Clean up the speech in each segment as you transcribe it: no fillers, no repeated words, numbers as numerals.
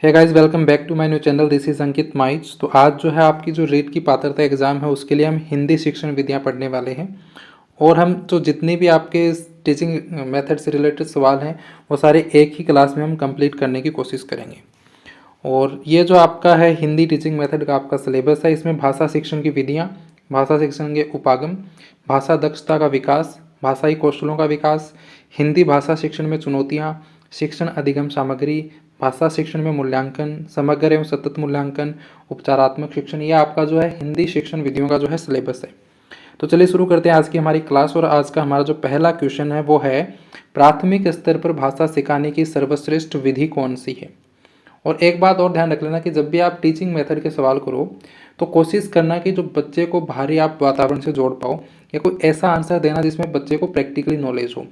Hey guys, welcome back to my new channel. This is Ankit Maich. तो आज जो है आपकी जो रेट की पात्रता एग्जाम है उसके लिए हम हिंदी शिक्षण विधियां पढ़ने वाले हैं। और हम जो जितनी भी आपके टीचिंग मेथड से रिलेटेड सवाल हैं वो सारे एक ही क्लास में हम कंप्लीट करने की कोशिश करेंगे। और ये जो आपका है हिंदी टीचिंग मेथड का आपका सिलेबस है, इसमें भाषा शिक्षण की विधियाँ, भाषा शिक्षण के उपागम, भाषा दक्षता का विकास, भाषाई कौशलों का विकास, हिंदी भाषा शिक्षण में चुनौतियाँ, शिक्षण अधिगम सामग्री, भाषा शिक्षण में मूल्यांकन, समग्र एवं सतत मूल्यांकन, उपचारात्मक शिक्षण, ये आपका जो है हिंदी शिक्षण विधियों का जो है सिलेबस है। तो चलिए शुरू करते हैं आज की हमारी क्लास। और आज का हमारा जो पहला क्वेश्चन है वो है, प्राथमिक स्तर पर भाषा सिखाने की सर्वश्रेष्ठ विधि कौन सी है। और एक बात और ध्यान रख लेना कि जब भी आप टीचिंग मेथड के सवाल करो तो कोशिश करना कि जो बच्चे को बाहरी आप वातावरण से जोड़ पाओ, या कोई ऐसा आंसर देना जिसमें बच्चे को प्रैक्टिकली नॉलेज हो।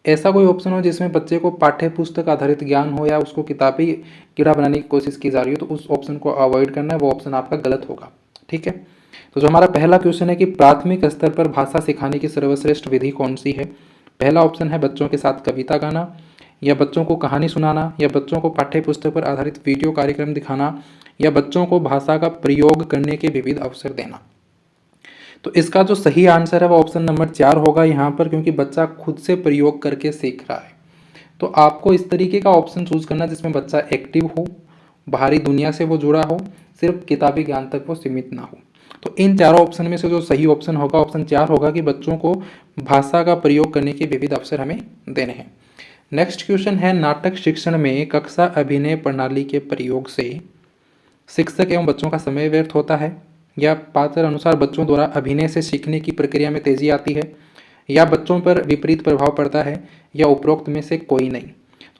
ऐसा कोई ऑप्शन हो जिसमें बच्चे को पाठ्य पुस्तक आधारित ज्ञान हो या उसको किताबी कीड़ा बनाने की कोशिश की जा रही हो, तो उस ऑप्शन को अवॉइड करना है, वो ऑप्शन आपका गलत होगा। ठीक है। तो जो हमारा पहला क्वेश्चन है कि प्राथमिक स्तर पर भाषा सिखाने की सर्वश्रेष्ठ विधि कौन सी है। पहला ऑप्शन है बच्चों के साथ कविता गाना, या बच्चों को कहानी सुनाना, या बच्चों को पाठ्य पुस्तक पर आधारित वीडियो कार्यक्रम दिखाना, या बच्चों को भाषा का प्रयोग करने के विविध अवसर देना। तो इसका जो सही आंसर है वो ऑप्शन नंबर 4 होगा यहाँ पर, क्योंकि बच्चा खुद से प्रयोग करके सीख रहा है। तो आपको इस तरीके का ऑप्शन चूज करना जिसमें बच्चा एक्टिव हो, बाहरी दुनिया से वो जुड़ा हो, सिर्फ किताबी ज्ञान तक वो सीमित ना हो। तो इन चारों ऑप्शन में से जो सही ऑप्शन होगा ऑप्शन 4 होगा कि बच्चों को भाषा का प्रयोग करने के विविध अवसर हमें देने हैं। नेक्स्ट क्वेश्चन है, नाटक शिक्षण में कक्षा अभिनय प्रणाली के प्रयोग से शिक्षक एवं बच्चों का समय व्यर्थ होता है, या पात्र अनुसार बच्चों द्वारा अभिनय से सीखने की प्रक्रिया में तेजी आती है, या बच्चों पर विपरीत प्रभाव पड़ता है, या उपरोक्त में से कोई नहीं।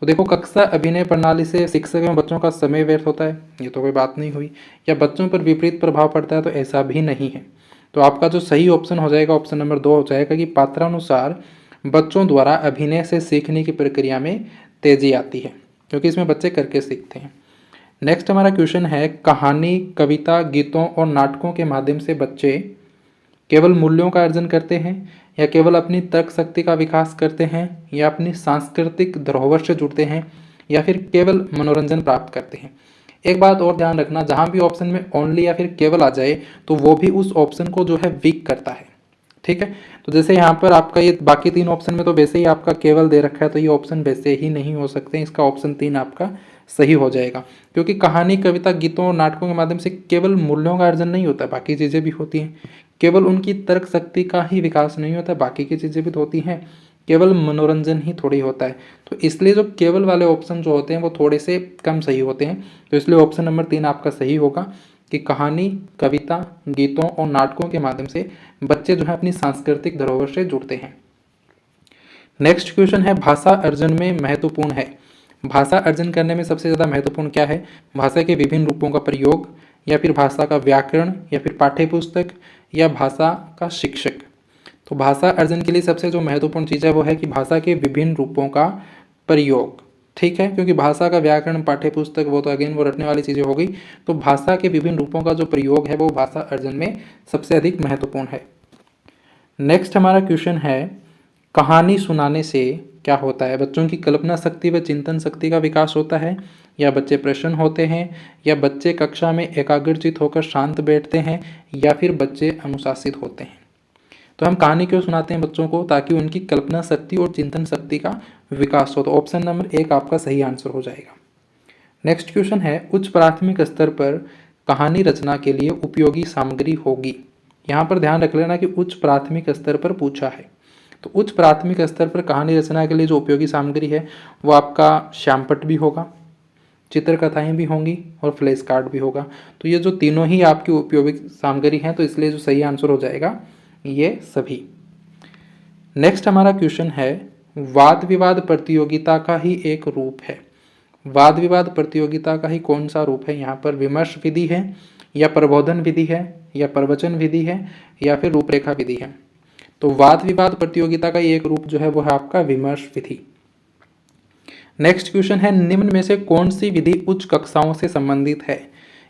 तो देखो, कक्षा अभिनय प्रणाली से शिक्षक एवं बच्चों का समय व्यर्थ होता है, ये तो कोई बात नहीं हुई। या बच्चों पर विपरीत प्रभाव पड़ता है, तो ऐसा भी नहीं है। तो आपका जो सही ऑप्शन हो जाएगा ऑप्शन नंबर 2 हो जाएगा कि पात्रानुसार बच्चों द्वारा अभिनय से सीखने की प्रक्रिया में तेजी आती है, क्योंकि इसमें बच्चे करके सीखते हैं। नेक्स्ट हमारा क्वेश्चन है, कहानी, कविता, गीतों और नाटकों के माध्यम से बच्चे केवल मूल्यों का अर्जन करते हैं, या केवल अपनी तर्क शक्ति का विकास करते हैं, या अपनी सांस्कृतिक धरोहर से जुड़ते हैं, या फिर केवल मनोरंजन प्राप्त करते हैं। एक बात और ध्यान रखना, जहां भी ऑप्शन में ओनली या फिर केवल आ जाए तो वो भी उस ऑप्शन को जो है वीक करता है। ठीक है। तो जैसे यहाँ पर आपका ये बाकी 3 ऑप्शन में तो वैसे ही आपका केवल दे रखा है, तो ये ऑप्शन वैसे ही नहीं हो सकते। इसका ऑप्शन 3 आपका सही हो जाएगा, क्योंकि कहानी, कविता, गीतों और नाटकों के माध्यम से केवल मूल्यों का अर्जन नहीं होता, बाकी चीज़ें भी होती हैं। केवल उनकी तर्क शक्ति का ही विकास नहीं होता, बाकी की चीज़ें भी तो होती हैं। केवल मनोरंजन ही थोड़ी होता है। तो इसलिए जो केवल वाले ऑप्शन जो होते हैं वो थोड़े से कम सही होते हैं। तो इसलिए ऑप्शन नंबर 3 आपका सही होगा कि कहानी, कविता, गीतों और नाटकों के माध्यम से बच्चे जो है अपनी सांस्कृतिक धरोहर से जुड़ते हैं। नेक्स्ट क्वेश्चन है, भाषा अर्जन में महत्वपूर्ण है। भाषा अर्जन करने में सबसे ज़्यादा महत्वपूर्ण क्या है? भाषा के विभिन्न रूपों का प्रयोग, या फिर भाषा का व्याकरण, या फिर पाठ्य पुस्तक, या भाषा का शिक्षक। तो भाषा अर्जन के लिए सबसे जो महत्वपूर्ण चीज़ है वो है कि भाषा के विभिन्न रूपों का प्रयोग। ठीक है, क्योंकि भाषा का व्याकरण, पाठ्य पुस्तक, वो तो अगेन वो रटने वाली चीज़ें हो गई। तो भाषा के विभिन्न रूपों का जो प्रयोग है वो भाषा अर्जन में सबसे अधिक महत्वपूर्ण है। नेक्स्ट हमारा क्वेश्चन है, कहानी सुनाने से क्या होता है? बच्चों की कल्पना शक्ति व चिंतन शक्ति का विकास होता है, या बच्चे प्रसन्न होते हैं, या बच्चे कक्षा में एकाग्रचित होकर शांत बैठते हैं, या फिर बच्चे अनुशासित होते हैं। तो हम कहानी क्यों सुनाते हैं बच्चों को? ताकि उनकी कल्पना शक्ति और चिंतन शक्ति का विकास हो। तो ऑप्शन नंबर 1 आपका सही आंसर हो जाएगा। नेक्स्ट क्वेश्चन है, उच्च प्राथमिक स्तर पर कहानी रचना के लिए उपयोगी सामग्री होगी। यहाँ पर ध्यान रख लेना कि उच्च प्राथमिक स्तर पर पूछा है। तो उच्च प्राथमिक स्तर पर कहानी रचना के लिए जो उपयोगी सामग्री है वो आपका श्यामपट्ट भी होगा, चित्रकथाएं भी होंगी, और फ्लैश कार्ड भी होगा। तो ये जो तीनों ही आपकी उपयोगी सामग्री हैं, तो इसलिए जो सही आंसर हो जाएगा ये सभी। नेक्स्ट हमारा क्वेश्चन है, वाद विवाद प्रतियोगिता का ही एक रूप है। वाद विवाद प्रतियोगिता का ही कौन सा रूप है? यहाँ पर विमर्श विधि है, या प्रबोधन विधि है, या प्रवचन विधि है, या फिर रूपरेखा विधि है। तो वाद विवाद प्रतियोगिता का एक रूप जो है वो है आपका विमर्श विधि। नेक्स्ट क्वेश्चन है, निम्न में से कौन सी विधि उच्च कक्षाओं से संबंधित है?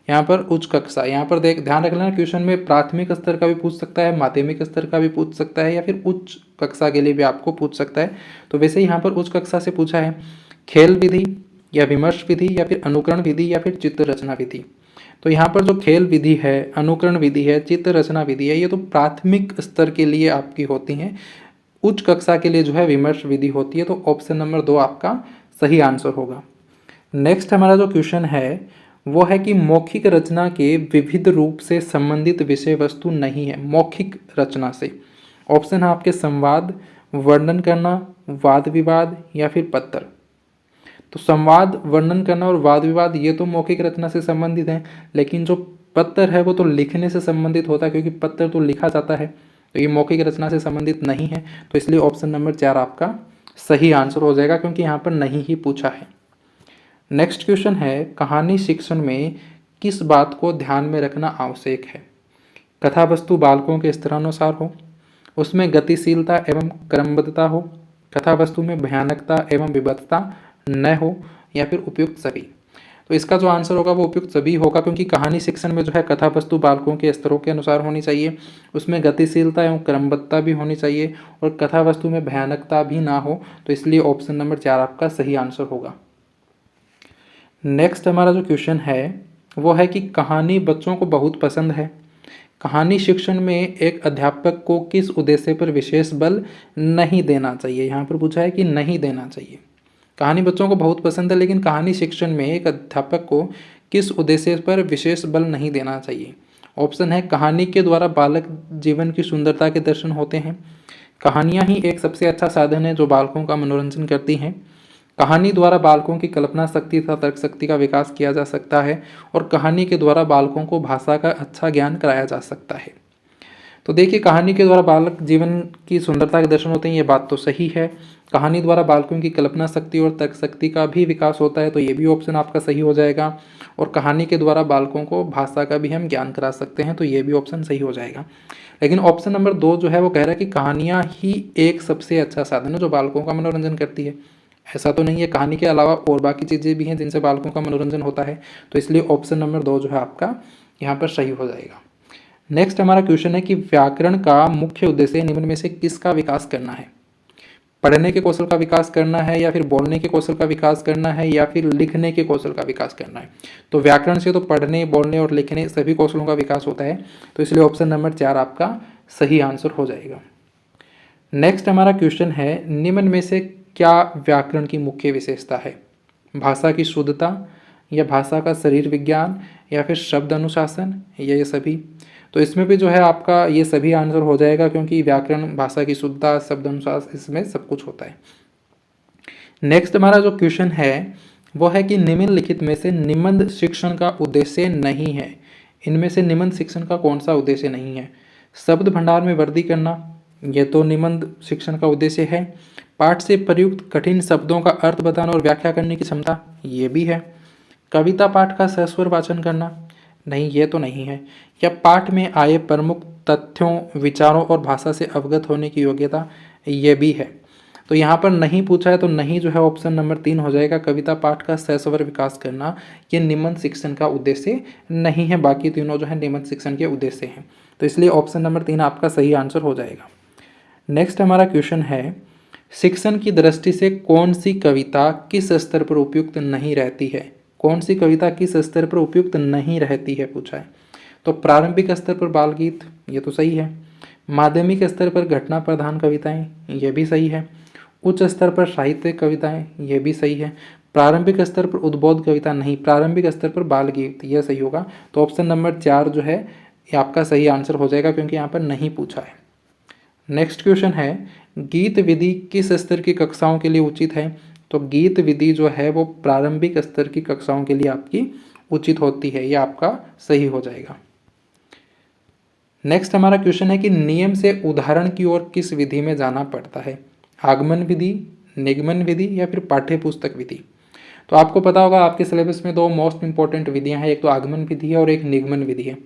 यहाँ पर उच्च कक्षा, यहाँ पर ध्यान रख लेना, क्वेश्चन में प्राथमिक स्तर का भी पूछ सकता है, माध्यमिक स्तर का भी पूछ सकता है, या फिर उच्च कक्षा के लिए भी आपको पूछ सकता है। तो वैसे ही यहाँ पर उच्च कक्षा से पूछा है। खेल विधि, या विमर्श विधि या फिर अनुकरण विधि या फिर चित्र रचना विधि। तो यहाँ पर जो खेल विधि है, अनुकरण विधि है, चित्र रचना विधि है, ये तो प्राथमिक स्तर के लिए आपकी होती हैं। उच्च कक्षा के लिए जो है विमर्श विधि होती है। तो ऑप्शन नंबर 2 आपका सही आंसर होगा। नेक्स्ट हमारा जो क्वेश्चन है वो है कि मौखिक रचना के विविध रूप से संबंधित विषय वस्तु नहीं है। मौखिक रचना से ऑप्शन है आपके संवाद, वर्णन करना, वाद विवाद या फिर पत्र। तो संवाद, वर्णन करना और वाद विवाद ये तो मौखिक रचना से संबंधित हैं, लेकिन जो पत्र है वो तो लिखने से संबंधित होता है, क्योंकि पत्र तो लिखा जाता है। तो ये मौखिक रचना से संबंधित नहीं है। तो इसलिए ऑप्शन नंबर 4 आपका सही आंसर हो जाएगा, क्योंकि यहाँ पर नहीं ही पूछा है। नेक्स्ट क्वेश्चन है, कहानी शिक्षण में किस बात को ध्यान में रखना आवश्यक है? कथा वस्तु बालकों के स्तरानुसार हो, उसमें गतिशीलता एवं क्रमबद्धता हो, कथा वस्तु में भयानकता एवं विविधता न हो, या फिर उपयुक्त सभी। तो इसका जो आंसर होगा वो उपयुक्त सभी होगा, क्योंकि कहानी शिक्षण में जो है कथा वस्तु बालकों के स्तरों के अनुसार होनी चाहिए, उसमें गतिशीलता एवं क्रमबद्धता भी होनी चाहिए, और कथा वस्तु में भयानकता भी ना हो। तो इसलिए ऑप्शन नंबर 4 आपका सही आंसर होगा। नेक्स्ट हमारा जो क्वेश्चन है वो है कि कहानी बच्चों को बहुत पसंद है। कहानी शिक्षण में एक अध्यापक को किस उद्देश्य पर विशेष बल नहीं देना चाहिए? यहाँ पर पूछा है कि नहीं देना चाहिए। कहानी बच्चों को बहुत पसंद है, लेकिन कहानी शिक्षण में एक अध्यापक को किस उद्देश्य पर विशेष बल नहीं देना चाहिए? ऑप्शन है, कहानी के द्वारा बालक जीवन की सुंदरता के दर्शन होते हैं, कहानियाँ ही एक सबसे अच्छा साधन है जो बालकों का मनोरंजन करती हैं, कहानी द्वारा बालकों की कल्पना शक्ति तथा तर्क शक्ति का विकास किया जा सकता है, और कहानी के द्वारा बालकों को भाषा का अच्छा ज्ञान कराया जा सकता है। तो देखिए, कहानी के द्वारा बालक जीवन की सुंदरता के दर्शन होते हैं, ये बात तो सही है। कहानी द्वारा बालकों की कल्पना शक्ति और तर्क शक्ति का भी विकास होता है, तो ये भी ऑप्शन आपका सही हो जाएगा। और कहानी के द्वारा बालकों को भाषा का भी हम ज्ञान करा सकते हैं, तो ये भी ऑप्शन सही हो जाएगा। लेकिन ऑप्शन नंबर 2 जो है वो कह रहा है कि कहानियाँ ही एक सबसे अच्छा साधन है जो बालकों का मनोरंजन करती है। ऐसा तो नहीं है, कहानी के अलावा और बाकी चीज़ें भी हैं जिनसे बालकों का मनोरंजन होता है। तो इसलिए ऑप्शन नंबर 2 जो है आपका यहाँ पर सही हो जाएगा। नेक्स्ट हमारा क्वेश्चन है कि व्याकरण का मुख्य उद्देश्य निम्न में से किसका विकास करना है? पढ़ने के कौशल का विकास करना है, या फिर बोलने के कौशल का विकास करना है, या फिर लिखने के कौशल का विकास करना है? तो व्याकरण से तो पढ़ने, बोलने और लिखने सभी कौशलों का विकास होता है। तो इसलिए ऑप्शन नंबर 4 आपका सही आंसर हो जाएगा। नेक्स्ट हमारा क्वेश्चन है, निम्न में से क्या व्याकरण की मुख्य विशेषता है? भाषा की शुद्धता, या भाषा का शरीर विज्ञान, या फिर शब्द अनुशासन, या ये सभी? तो इसमें भी जो है आपका ये सभी आंसर हो जाएगा, क्योंकि व्याकरण, भाषा की शुद्धता, शब्द अनुशासन, इसमें सब कुछ होता है। नेक्स्ट हमारा जो क्वेश्चन है वो है कि निम्नलिखित में से निबंध शिक्षण का उद्देश्य नहीं है। इनमें से निबंध शिक्षण का कौन सा उद्देश्य नहीं है? शब्द भंडार में वृद्धि करना, यह तो निबंध शिक्षण का उद्देश्य है। पाठ से प्रयुक्त कठिन शब्दों का अर्थ बताना और व्याख्या करने की क्षमता, ये भी है। कविता पाठ का सस्वर वाचन करना, नहीं ये तो नहीं है। या पाठ में आए प्रमुख तथ्यों, विचारों और भाषा से अवगत होने की योग्यता, ये भी है। तो यहाँ पर नहीं पूछा है, तो नहीं जो है ऑप्शन नंबर 3 हो जाएगा। कविता पाठ का सस्वर विकास करना ये निबंध शिक्षण का उद्देश्य नहीं है, बाकी तीनों जो है निबंध शिक्षण के उद्देश्य हैं। तो इसलिए ऑप्शन नंबर 3 आपका सही आंसर हो जाएगा। नेक्स्ट हमारा क्वेश्चन है, शिक्षण की दृष्टि से कौन सी कविता किस स्तर पर उपयुक्त नहीं रहती है? कौन सी कविता किस स्तर पर उपयुक्त नहीं रहती है पूछा है। तो प्रारंभिक स्तर पर बाल गीत, ये तो सही है। माध्यमिक स्तर पर घटना प्रधान कविताएं, ये भी सही है। उच्च स्तर पर साहित्यिक कविताएं, ये भी सही है। प्रारंभिक स्तर पर उद्बोध कविता नहीं, प्रारंभिक स्तर पर बाल गीत, यह सही होगा। तो ऑप्शन नंबर 4 जो है ये आपका सही आंसर हो जाएगा, क्योंकि यहाँ पर नहीं पूछा है। नेक्स्ट क्वेश्चन है, गीत विधि किस स्तर की कक्षाओं के लिए उचित है? तो गीत विधि जो है वो प्रारंभिक स्तर की कक्षाओं के लिए आपकी उचित होती है, यह आपका सही हो जाएगा। नेक्स्ट हमारा क्वेश्चन है कि नियम से उदाहरण की ओर किस विधि में जाना पड़ता है? आगमन विधि, निगमन विधि, या फिर पाठ्य पुस्तक विधि? तो आपको पता होगा आपके सिलेबस में 2 मोस्ट इंपॉर्टेंट विधियां हैं, एक तो आगमन विधि है और एक निगमन विधि है।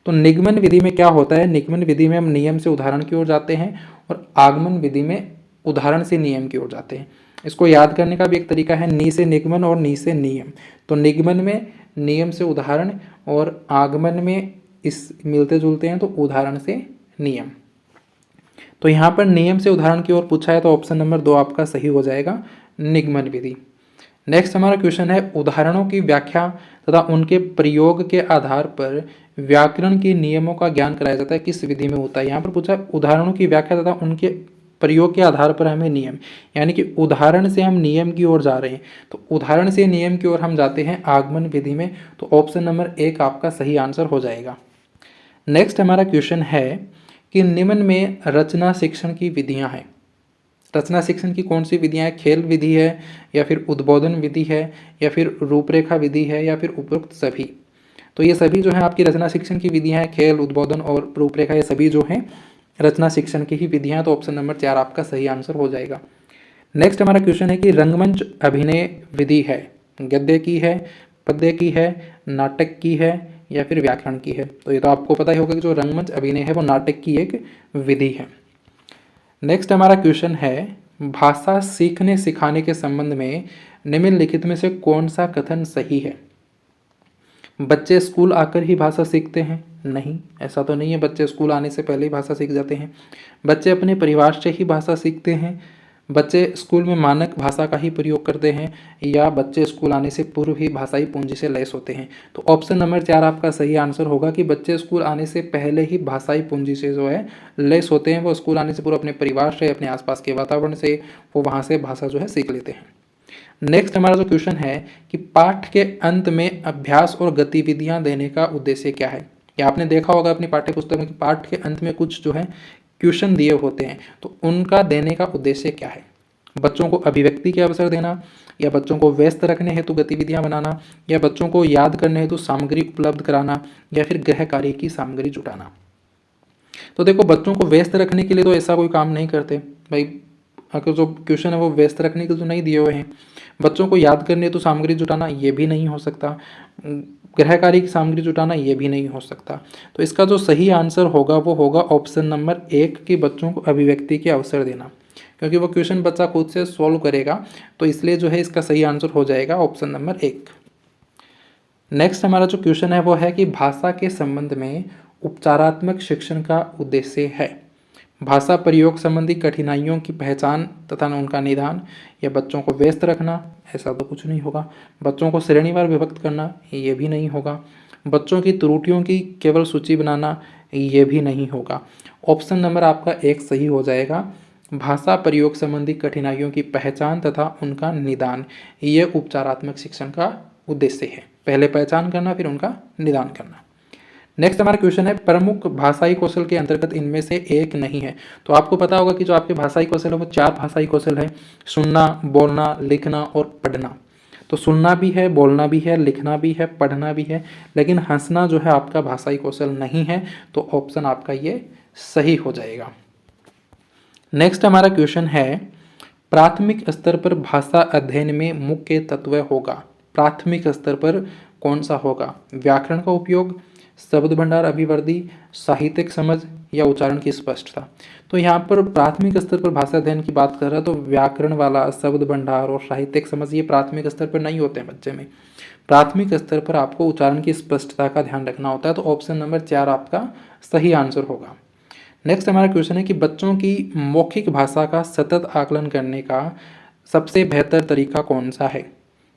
तो निगमन विधि में क्या होता है? निगमन विधि में हम नियम से उदाहरण की ओर जाते हैं, और आगमन विधि में उदाहरण से नियम की ओर जाते हैं। इसको याद करने का भी एक तरीका है, नी से निगमन और नी से नियम। तो निगमन में नियम से उदाहरण, और आगमन में इस मिलते जुलते हैं, तो उदाहरण से नियम। तो यहाँ पर नियम से उदाहरण की ओर पूछा है, तो ऑप्शन नंबर 2 आपका सही हो जाएगा, निगमन विधि। नेक्स्ट हमारा क्वेश्चन है उदाहरणों की व्याख्या तथा उनके प्रयोग के आधार पर व्याकरण के नियमों का ज्ञान कराया जाता है, किस विधि में होता है। यहाँ पर पूछा है उदाहरणों की व्याख्या तथा उनके प्रयोग के आधार पर हमें नियम, यानी कि उदाहरण से हम नियम की ओर जा रहे हैं, तो उदाहरण से नियम की ओर हम जाते हैं आगमन विधि में, तो ऑप्शन नंबर 1 आपका सही आंसर हो जाएगा। नेक्स्ट हमारा क्वेश्चन है कि निम्न में रचना शिक्षण की विधियां हैं। रचना शिक्षण की कौन सी विधियां हैं? खेल विधि है, या फिर उद्बोधन विधि है, या फिर रूपरेखा विधि है, या फिर उपरोक्त सभी। तो ये सभी जो है आपकी रचना शिक्षण की विधियां हैं, खेल, उद्बोधन और रूपरेखा, ये सभी जो हैं रचना शिक्षण की ही विधियां। तो ऑप्शन नंबर 4 आपका सही आंसर हो जाएगा। नेक्स्ट हमारा क्वेश्चन है कि रंगमंच अभिनय विधि है, गद्य की है, पद्य की है, नाटक की है, या फिर व्याकरण की है। तो ये तो आपको पता ही होगा कि जो रंगमंच अभिनय है वो नाटक की एक विधि है। नेक्स्ट हमारा क्वेश्चन है भाषा सीखने सिखाने के संबंध में निम्नलिखित में से कौन सा कथन सही है। बच्चे स्कूल आकर ही भाषा सीखते हैं? नहीं, ऐसा तो नहीं है, बच्चे स्कूल आने से पहले ही भाषा सीख जाते हैं। बच्चे अपने परिवार से ही भाषा सीखते हैं, बच्चे स्कूल में मानक भाषा का ही प्रयोग करते हैं, या बच्चे स्कूल आने से पूर्व ही भाषाई पूंजी से लैस होते हैं। तो ऑप्शन नंबर 4 आपका सही आंसर होगा कि बच्चे स्कूल आने से पहले ही भाषाई पूंजी से जो है लैस होते हैं। वो स्कूल आने से पूर्व अपने परिवार से, अपने आसपास के वातावरण से वो वहाँ से भाषा जो है सीख लेते हैं। नेक्स्ट हमारा जो क्वेश्चन है कि पाठ के अंत में अभ्यास और गतिविधियां देने का उद्देश्य क्या है। या आपने देखा होगा अपनी पाठ्य पुस्तक में कि पाठ के अंत में कुछ जो है क्वेश्चन दिए होते हैं, तो उनका देने का उद्देश्य क्या है। बच्चों को अभिव्यक्ति के अवसर देना, या बच्चों को व्यस्त रखने हेतु गतिविधियां बनाना, या बच्चों को याद करने हेतु सामग्री उपलब्ध कराना, या फिर गृह कार्य की सामग्री जुटाना। तो देखो, बच्चों को व्यस्त रखने के लिए तो ऐसा कोई काम नहीं करते भाई, अगर जो क्वेश्चन है वो व्यस्त रखने के तो नहीं दिए हुए हैं। बच्चों को याद करने तो सामग्री जुटाना ये भी नहीं हो सकता, गृह कार्य की सामग्री जुटाना ये भी नहीं हो सकता। तो इसका जो सही आंसर होगा वो होगा ऑप्शन नंबर 1 कि बच्चों को अभिव्यक्ति के अवसर देना, क्योंकि वो क्वेश्चन बच्चा खुद से सॉल्व करेगा, तो इसलिए जो है इसका सही आंसर हो जाएगा ऑप्शन नंबर 1। नेक्स्ट हमारा जो क्वेश्चन है वो है कि भाषा के संबंध में उपचारात्मक शिक्षण का उद्देश्य है। भाषा प्रयोग संबंधी कठिनाइयों की पहचान तथा उनका निदान, या बच्चों को व्यस्त रखना, ऐसा तो कुछ नहीं होगा। बच्चों को श्रेणीवार विभक्त करना, ये भी नहीं होगा। बच्चों की त्रुटियों की केवल सूची बनाना, ये भी नहीं होगा। ऑप्शन नंबर आपका 1 सही हो जाएगा। भाषा प्रयोग संबंधी कठिनाइयों की पहचान तथा उनका निदान, ये उपचारात्मक शिक्षण का उद्देश्य है। पहले पहचान करना, फिर उनका निदान करना। नेक्स्ट हमारा क्वेश्चन है प्रमुख भाषाई कौशल के अंतर्गत इनमें से एक नहीं है। तो आपको पता होगा कि जो आपके भाषाई कौशल है वो 4 भाषाई कौशल है, सुनना, बोलना, लिखना और पढ़ना। तो सुनना भी है, बोलना भी है, लिखना भी है, पढ़ना भी है, लेकिन हंसना जो है आपका भाषाई कौशल नहीं है। तो ऑप्शन आपका ये सही हो जाएगा। नेक्स्ट हमारा क्वेश्चन है प्राथमिक स्तर पर भाषा अध्ययन में मुख्य तत्व होगा। प्राथमिक स्तर पर कौन सा होगा? व्याकरण का उपयोग, शब्द भंडार अभिवृद्धि, साहित्यिक समझ, या उच्चारण की स्पष्टता। तो यहाँ पर प्राथमिक स्तर पर भाषा अध्ययन की बात कर रहा है, तो व्याकरण वाला, शब्द भंडार और साहित्यिक समझ ये प्राथमिक स्तर पर नहीं होते हैं बच्चे में। प्राथमिक स्तर पर आपको उच्चारण की स्पष्टता का ध्यान रखना होता है। तो ऑप्शन नंबर 4 आपका सही आंसर होगा। नेक्स्ट हमारा क्वेश्चन है कि बच्चों की मौखिक भाषा का सतत आकलन करने का सबसे बेहतर तरीका कौन सा है?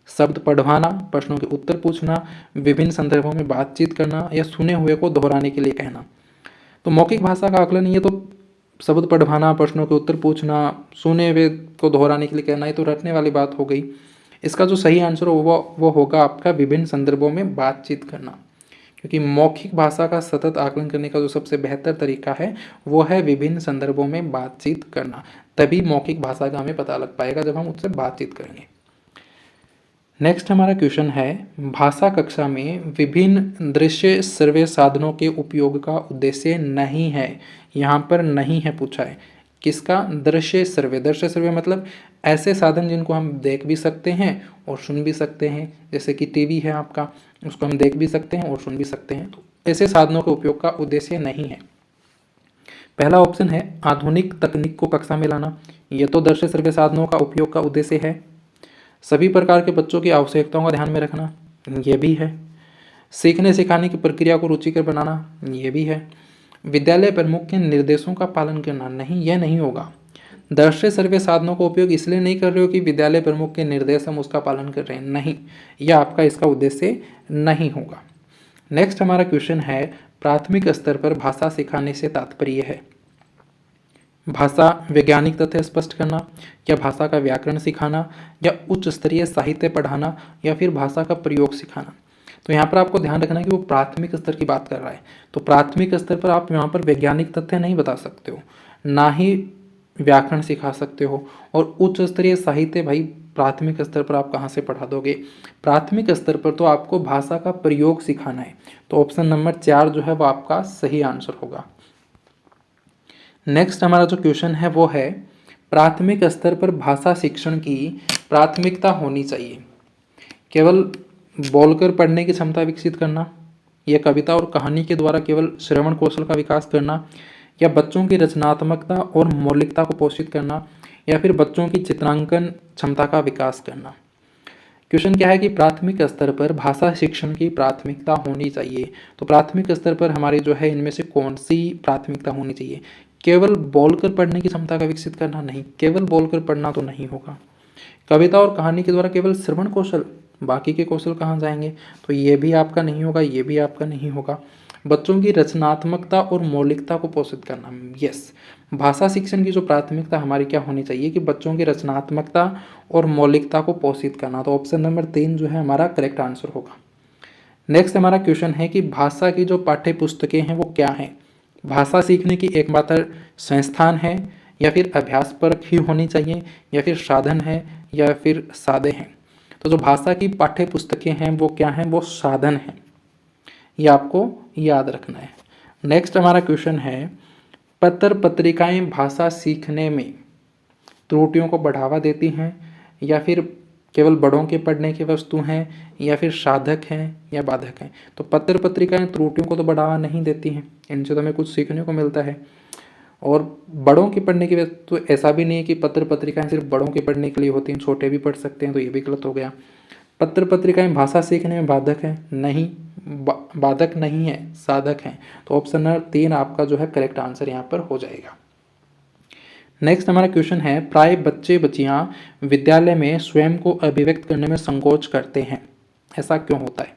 शब्द पढ़वाना, प्रश्नों के उत्तर पूछना, विभिन्न संदर्भों में बातचीत करना, या सुने हुए को दोहराने के लिए कहना। तो मौखिक भाषा का आकलन, ये तो शब्द पढ़वाना, प्रश्नों के उत्तर पूछना, सुने हुए को दोहराने के लिए कहना, ये तो रटने वाली बात हो गई। इसका जो सही आंसर वो होगा आपका विभिन्न संदर्भों में बातचीत करना, क्योंकि मौखिक भाषा का सतत आकलन करने का जो सबसे बेहतर तरीका है वो है विभिन्न संदर्भों में बातचीत करना। तभी मौखिक भाषा का हमें पता लग पाएगा जब हम उससे बातचीत करेंगे। नेक्स्ट हमारा क्वेश्चन है भाषा कक्षा में विभिन्न दृश्य श्रव्य साधनों के उपयोग का उद्देश्य नहीं है। यहाँ पर नहीं है पूछा है, किसका? दृश्य श्रव्य। दृश्य श्रव्य मतलब ऐसे साधन जिनको हम देख भी सकते हैं और सुन भी सकते हैं, जैसे कि टीवी है आपका, उसको हम देख भी सकते हैं और सुन भी सकते हैं। तो ऐसे साधनों के उपयोग का उद्देश्य नहीं है। पहला ऑप्शन है आधुनिक तकनीक को कक्षा में लाना, ये तो दृश्य श्रव्य साधनों का उपयोग का उद्देश्य है। सभी प्रकार के बच्चों की आवश्यकताओं का ध्यान में रखना, ये भी है। सीखने सिखाने की प्रक्रिया को रुचिकर बनाना, ये भी है। विद्यालय प्रमुख के निर्देशों का पालन करना, नहीं, यह नहीं होगा। दृश्य सर्वे साधनों का उपयोग इसलिए नहीं कर रहे हो कि विद्यालय प्रमुख के निर्देश हम उसका पालन कर रहे हैं, नहीं, यह आपका इसका उद्देश्य नहीं होगा। नेक्स्ट हमारा क्वेश्चन है, प्राथमिक स्तर पर भाषा सिखाने से तात्पर्य है भाषा वैज्ञानिक तथ्य स्पष्ट करना, या भाषा का व्याकरण सिखाना, या उच्च स्तरीय साहित्य पढ़ाना, या फिर भाषा का प्रयोग सिखाना। तो यहाँ पर आपको ध्यान रखना है कि वो प्राथमिक स्तर की बात कर रहा है, तो प्राथमिक स्तर पर आप यहाँ पर वैज्ञानिक तथ्य नहीं बता सकते हो, ना ही व्याकरण सिखा सकते हो, और उच्च स्तरीय साहित्य भाई प्राथमिक स्तर पर आप कहाँ से पढ़ा दोगे। प्राथमिक स्तर पर तो आपको भाषा का प्रयोग सिखाना है, तो ऑप्शन नंबर 4 जो है वो आपका सही आंसर होगा। नेक्स्ट हमारा जो क्वेश्चन है वो है, प्राथमिक स्तर पर भाषा शिक्षण की प्राथमिकता होनी चाहिए केवल बोलकर पढ़ने की क्षमता विकसित करना, या कविता और कहानी के द्वारा केवल श्रवण कौशल का विकास करना, या बच्चों की रचनात्मकता और मौलिकता को पोषित करना, या फिर बच्चों की चित्रांकन क्षमता का विकास करना। क्वेश्चन क्या है कि प्राथमिक स्तर पर भाषा शिक्षण की प्राथमिकता होनी चाहिए, तो प्राथमिक स्तर पर हमारी जो है इनमें से कौन सी प्राथमिकता होनी चाहिए। केवल बोलकर पढ़ने की क्षमता का विकसित करना नहीं, केवल बोलकर पढ़ना तो नहीं होगा। कविता और कहानी के द्वारा केवल श्रवण कौशल, बाकी के कौशल कहाँ जाएंगे, तो ये भी आपका नहीं होगा, ये भी आपका नहीं होगा। बच्चों की रचनात्मकता और मौलिकता को पोषित करना, यस, भाषा शिक्षण की जो प्राथमिकता हमारी क्या होनी चाहिए कि बच्चों की रचनात्मकता और मौलिकता को पोषित करना, तो ऑप्शन नंबर 3 जो है हमारा करेक्ट आंसर होगा। नेक्स्ट हमारा क्वेश्चन है कि भाषा की जो पाठ्य पुस्तकें हैं वो क्या हैं। भाषा सीखने की एकमात्र संस्थान है, या फिर अभ्यास पर ही होनी चाहिए, या फिर साधन है, या फिर सादे हैं। तो जो भाषा की पाठ्य पुस्तकें हैं वो क्या हैं, वो साधन हैं, ये आपको याद रखना है। नेक्स्ट हमारा क्वेश्चन है, पत्र पत्रिकाएं भाषा सीखने में त्रुटियों को बढ़ावा देती हैं, या फिर केवल बड़ों के पढ़ने की वस्तु हैं, या फिर साधक हैं या बाधक हैं। तो पत्र पत्रिकाएं त्रुटियों को तो बढ़ावा नहीं देती हैं, इनसे तो हमें कुछ सीखने को मिलता है। और बड़ों के पढ़ने की वस्तु, तो ऐसा भी नहीं है कि पत्र पत्रिकाएं सिर्फ बड़ों के पढ़ने के लिए होती हैं, छोटे भी पढ़ सकते हैं, तो ये भी गलत हो गया। पत्र पत्रिकाएं भाषा सीखने में बाधक हैं, नहीं, बाधक नहीं है, साधक हैं। तो ऑप्शन नंबर 3 आपका जो है करेक्ट आंसर यहाँ पर हो जाएगा। नेक्स्ट हमारा क्वेश्चन है, प्राय बच्चे बच्चियाँ विद्यालय में स्वयं को अभिव्यक्त करने में संकोच करते हैं, ऐसा क्यों होता है।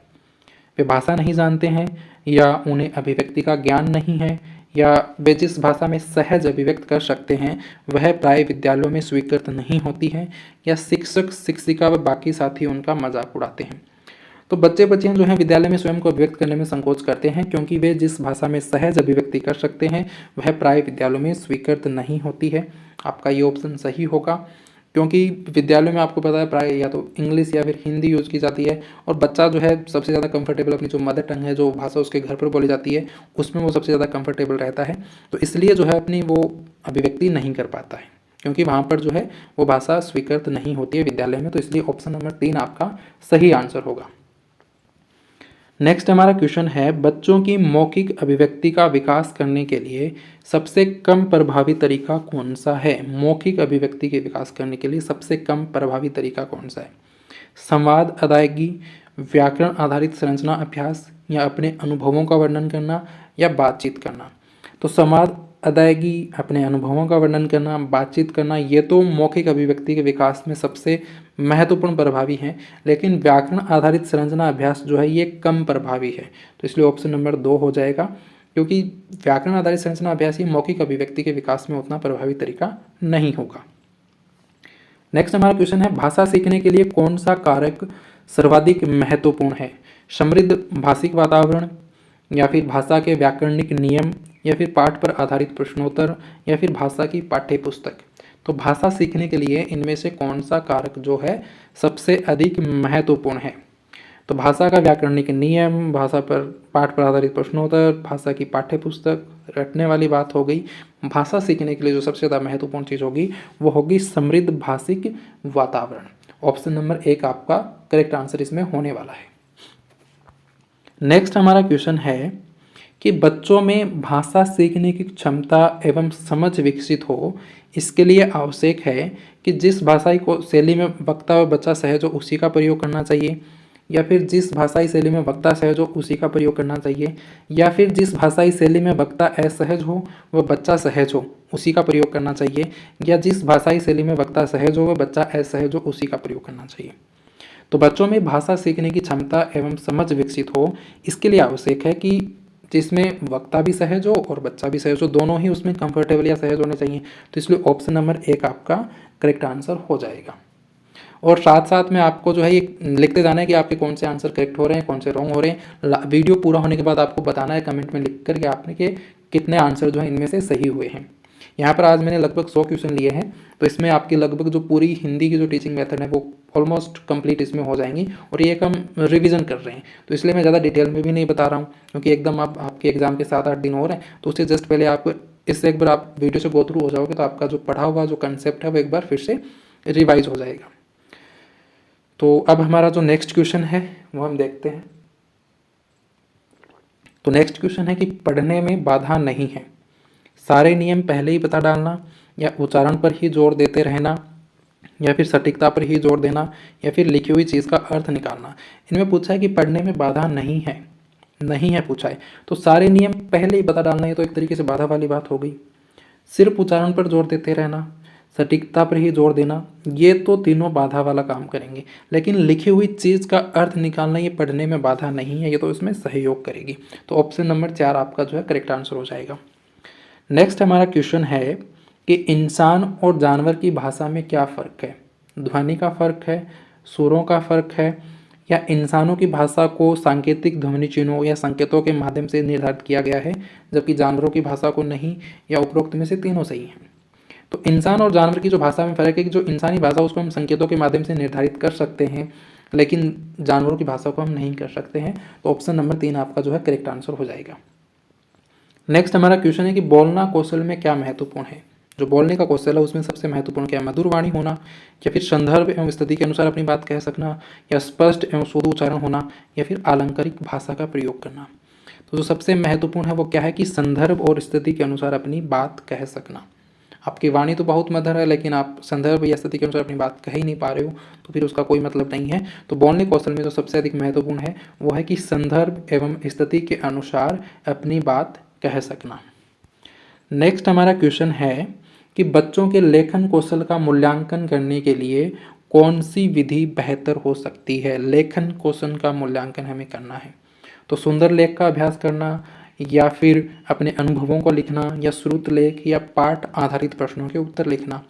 वे भाषा नहीं जानते हैं, या उन्हें अभिव्यक्ति का ज्ञान नहीं है, या वे जिस भाषा में सहज अभिव्यक्त कर सकते हैं वह प्राय विद्यालयों में स्वीकृत नहीं होती है, या शिक्षक शिक्षिका व बाकी साथी उनका मजाक उड़ाते हैं। तो बच्चे बच्चियां जो हैं विद्यालय में स्वयं को अभिव्यक्त करने में संकोच करते हैं, क्योंकि वे जिस भाषा में सहज अभिव्यक्ति कर सकते हैं वह प्राय विद्यालयों में स्वीकृत नहीं होती है। आपका ये ऑप्शन सही होगा, क्योंकि विद्यालयों में आपको पता है प्राय या तो इंग्लिश या फिर हिंदी यूज़ की जाती है, और बच्चा जो है सबसे ज़्यादा कंफर्टेबल अपनी जो मदर टंग है, जो भाषा उसके घर पर बोली जाती है, उसमें वो सबसे ज़्यादा कंफर्टेबल रहता है। तो इसलिए जो है अपनी वो अभिव्यक्ति नहीं कर पाता है, क्योंकि वहाँ पर जो है वो भाषा स्वीकृत नहीं होती है विद्यालय में। तो इसलिए ऑप्शन नंबर 3 आपका सही आंसर होगा। नेक्स्ट हमारा क्वेश्चन है, बच्चों की मौखिक अभिव्यक्ति का विकास करने के लिए सबसे कम प्रभावी तरीका कौन सा है। मौखिक अभिव्यक्ति के विकास करने के लिए सबसे कम प्रभावी तरीका कौन सा है। संवाद, अदायगी, व्याकरण आधारित संरचना अभ्यास, या अपने अनुभवों का वर्णन करना, या बातचीत करना। तो संवाद, अदायगी, अपने अनुभवों का वर्णन करना, बातचीत करना, ये तो मौखिक अभिव्यक्ति के विकास में सबसे महत्वपूर्ण प्रभावी हैं, लेकिन व्याकरण आधारित संरचना अभ्यास जो है ये कम प्रभावी है। तो इसलिए ऑप्शन नंबर 2 हो जाएगा, क्योंकि व्याकरण आधारित संरचना अभ्यास ही मौखिक अभिव्यक्ति के विकास में उतना प्रभावी तरीका नहीं होगा। नेक्स्ट हमारा क्वेश्चन है, भाषा सीखने के लिए कौन सा कारक सर्वाधिक महत्वपूर्ण है। समृद्ध भाषिक वातावरण, या फिर भाषा के व्याकरणिक नियम, या फिर पाठ पर आधारित प्रश्नोत्तर, या फिर भाषा की पाठ्य पुस्तक। तो भाषा सीखने के लिए इनमें से कौन सा कारक जो है सबसे अधिक महत्वपूर्ण है। तो भाषा का व्याकरणिक नियम, भाषा पर पाठ पर आधारित प्रश्नोत्तर, भाषा की पाठ्य पुस्तक, रटने वाली बात हो गई। भाषा सीखने के लिए जो सबसे ज़्यादा महत्वपूर्ण चीज़ होगी वो होगी समृद्ध भाषिक वातावरण। ऑप्शन नंबर 1 आपका करेक्ट आंसर इसमें होने वाला है। नेक्स्ट हमारा क्वेश्चन है कि बच्चों में भाषा सीखने की क्षमता एवं समझ विकसित हो, इसके लिए आवश्यक है कि जिस भाषाई को शैली में वक्ता व बच्चा सहज हो उसी का प्रयोग करना चाहिए, या फिर जिस भाषाई शैली में वक्ता सहज हो उसी का प्रयोग करना चाहिए, या फिर जिस भाषाई शैली में वक्ता असहज हो वह बच्चा सहज हो उसी का प्रयोग करना चाहिए, या जिस भाषाई शैली में वक्ता सहज हो वह बच्चा असहज हो उसी का प्रयोग करना चाहिए। तो बच्चों में भाषा सीखने की क्षमता एवं समझ विकसित हो, इसके लिए आवश्यक है कि जिसमें वक्ता भी सहज हो और बच्चा भी सहज हो, दोनों ही उसमें कंफर्टेबल या सहज होने चाहिए। तो इसलिए ऑप्शन नंबर 1 आपका करेक्ट आंसर हो जाएगा। और साथ साथ में आपको जो है ये लिखते जाना है कि आपके कौन से आंसर करेक्ट हो रहे हैं, कौन से रॉन्ग हो रहे हैं। वीडियो पूरा होने के बाद आपको बताना है कमेंट में लिख कर कि आपने के कितने आंसर जो है इनमें से सही हुए हैं। यहाँ पर आज मैंने लगभग 100 क्वेश्चन लिए हैं, तो इसमें आपकी लगभग जो पूरी हिंदी की जो टीचिंग मेथड है वो ऑलमोस्ट कंप्लीट इसमें हो जाएंगी, और ये एक हम रिवीजन कर रहे हैं। तो इसलिए मैं ज़्यादा डिटेल में भी नहीं बता रहा हूँ, क्योंकि एकदम आप आपके एग्जाम के 7-8 दिन हो रहे हैं, तो उससे जस्ट पहले आप इससे एक बार आप वीडियो से गो थ्रू हो जाओगे तो आपका जो पढ़ा हुआ जो कंसेप्ट है वो एक बार फिर से रिवाइज हो जाएगा। तो अब हमारा जो नेक्स्ट क्वेश्चन है वो हम देखते हैं। तो नेक्स्ट क्वेश्चन है कि पढ़ने में बाधा नहीं है, सारे नियम पहले ही बता डालना, या उच्चारण पर ही जोर देते रहना, या फिर सटीकता पर ही जोर देना, या फिर लिखी हुई चीज़ का अर्थ निकालना। इनमें पूछा है कि पढ़ने में बाधा नहीं है, नहीं है पूछा है, तो सारे नियम पहले ही बता डालना, ये तो एक तरीके से बाधा वाली बात हो गई। सिर्फ उच्चारण पर जोर देते रहना, सटीकता पर ही जोर देना, ये तो तीनों बाधा वाला काम करेंगे। लेकिन लिखी हुई चीज़ का अर्थ निकालना ये पढ़ने में बाधा नहीं है, ये तो इसमें सहयोग करेगी। तो ऑप्शन नंबर 4 आपका जो है करेक्ट आंसर हो जाएगा। नेक्स्ट हमारा क्वेश्चन है कि इंसान और जानवर की भाषा में क्या फ़र्क है। ध्वनि का फ़र्क है, सुरों का फ़र्क है, या इंसानों की भाषा को सांकेतिक ध्वनि चिन्हों या संकेतों के माध्यम से निर्धारित किया गया है जबकि जानवरों की भाषा को नहीं, या उपरोक्त में से तीनों सही हैं। तो इंसान और जानवर की जो भाषा में फ़र्क है कि जो इंसानी भाषा उसको हम संकेतों के माध्यम से निर्धारित कर सकते हैं, लेकिन जानवरों की भाषा को हम नहीं कर सकते हैं। तो ऑप्शन नंबर 3 आपका जो है करेक्ट आंसर हो जाएगा। नेक्स्ट हमारा क्वेश्चन है कि बोलना कौशल में क्या महत्वपूर्ण है। जो बोलने का कौशल है उसमें सबसे महत्वपूर्ण क्या है, मधुर वाणी होना, या फिर संदर्भ एवं स्थिति के अनुसार अपनी बात कह सकना, या स्पष्ट एवं शुद्ध उच्चारण होना, या फिर आलंकारिक भाषा का प्रयोग करना। तो जो सबसे महत्वपूर्ण है वो क्या है कि संदर्भ और स्थिति के अनुसार अपनी बात कह सकना। आपकी वाणी तो बहुत मधुर है, लेकिन आप संदर्भ या स्थिति के अनुसार अपनी बात कह ही नहीं पा रहे हो, तो फिर उसका कोई मतलब नहीं है। तो बोलने कौशल में जो सबसे अधिक महत्वपूर्ण है वो है कि संदर्भ एवं स्थिति के अनुसार अपनी बात कह सकना। नेक्स्ट हमारा क्वेश्चन है कि बच्चों के लेखन कौशल का मूल्यांकन करने के लिए कौन सी विधि बेहतर हो सकती है। लेखन कौशल का मूल्यांकन हमें करना है तो सुंदर लेख का अभ्यास करना, या फिर अपने अनुभवों को लिखना, या श्रुत लेख, या पाठ आधारित प्रश्नों के उत्तर लिखना।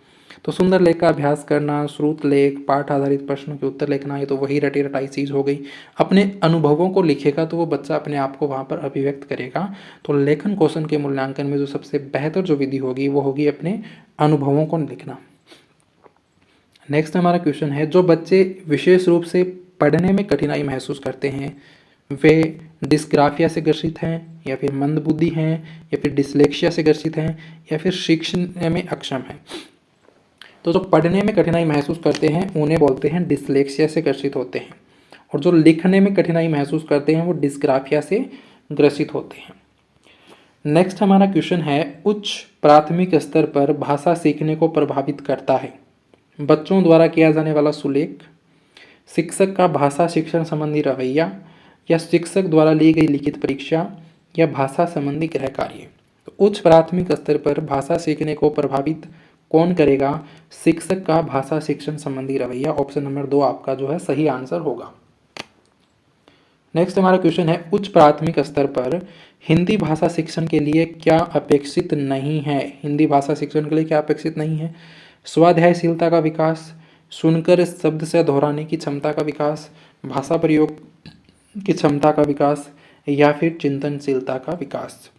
तो सुंदर लेख का अभ्यास करना, श्रुत लेख, पाठ आधारित प्रश्नों के उत्तर लिखना, ये तो वही रटी रटाई चीज़ हो गई। अपने अनुभवों को लिखेगा तो वो बच्चा अपने आप को वहाँ पर अभिव्यक्त करेगा। तो लेखन कौशल के मूल्यांकन में जो सबसे बेहतर जो विधि होगी वो होगी अपने अनुभवों को लिखना। नेक्स्ट हमारा क्वेश्चन है, जो बच्चे विशेष रूप से पढ़ने में कठिनाई महसूस करते हैं वे डिस्ग्राफिया से ग्रसित हैं, या फिर मंदबुद्धि हैं, या फिर डिसलेक्सिया से ग्रसित हैं, या फिर सीखने में अक्षम हैं। तो जो पढ़ने में कठिनाई महसूस करते हैं उन्हें बोलते हैं डिसलेक्सिया से ग्रसित होते हैं, और जो लिखने में कठिनाई महसूस करते हैं वो डिस्ग्राफिया से ग्रसित होते हैं। नेक्स्ट हमारा क्वेश्चन है, उच्च प्राथमिक स्तर पर भाषा सीखने को प्रभावित करता है बच्चों द्वारा किया जाने वाला सुलेख, शिक्षक का भाषा शिक्षण संबंधी रवैया, या शिक्षक द्वारा ली गई लिखित परीक्षा, या भाषा संबंधी गृह कार्य। तो उच्च प्राथमिक स्तर पर भाषा सीखने को प्रभावित कौन करेगा, शिक्षक का भाषा शिक्षण संबंधी रवैया। ऑप्शन नंबर 2 आपका जो है सही आंसर होगा। नेक्स्ट हमारा क्वेश्चन है, उच्च प्राथमिक स्तर पर हिंदी भाषा शिक्षण के लिए क्या अपेक्षित नहीं है। हिंदी भाषा शिक्षण के लिए क्या अपेक्षित नहीं है, स्वाध्यायशीलता का विकास, सुनकर शब्द से दोहराने की क्षमता का विकास, भाषा प्रयोग की क्षमता का विकास, या फिर चिंतनशीलता का विकास।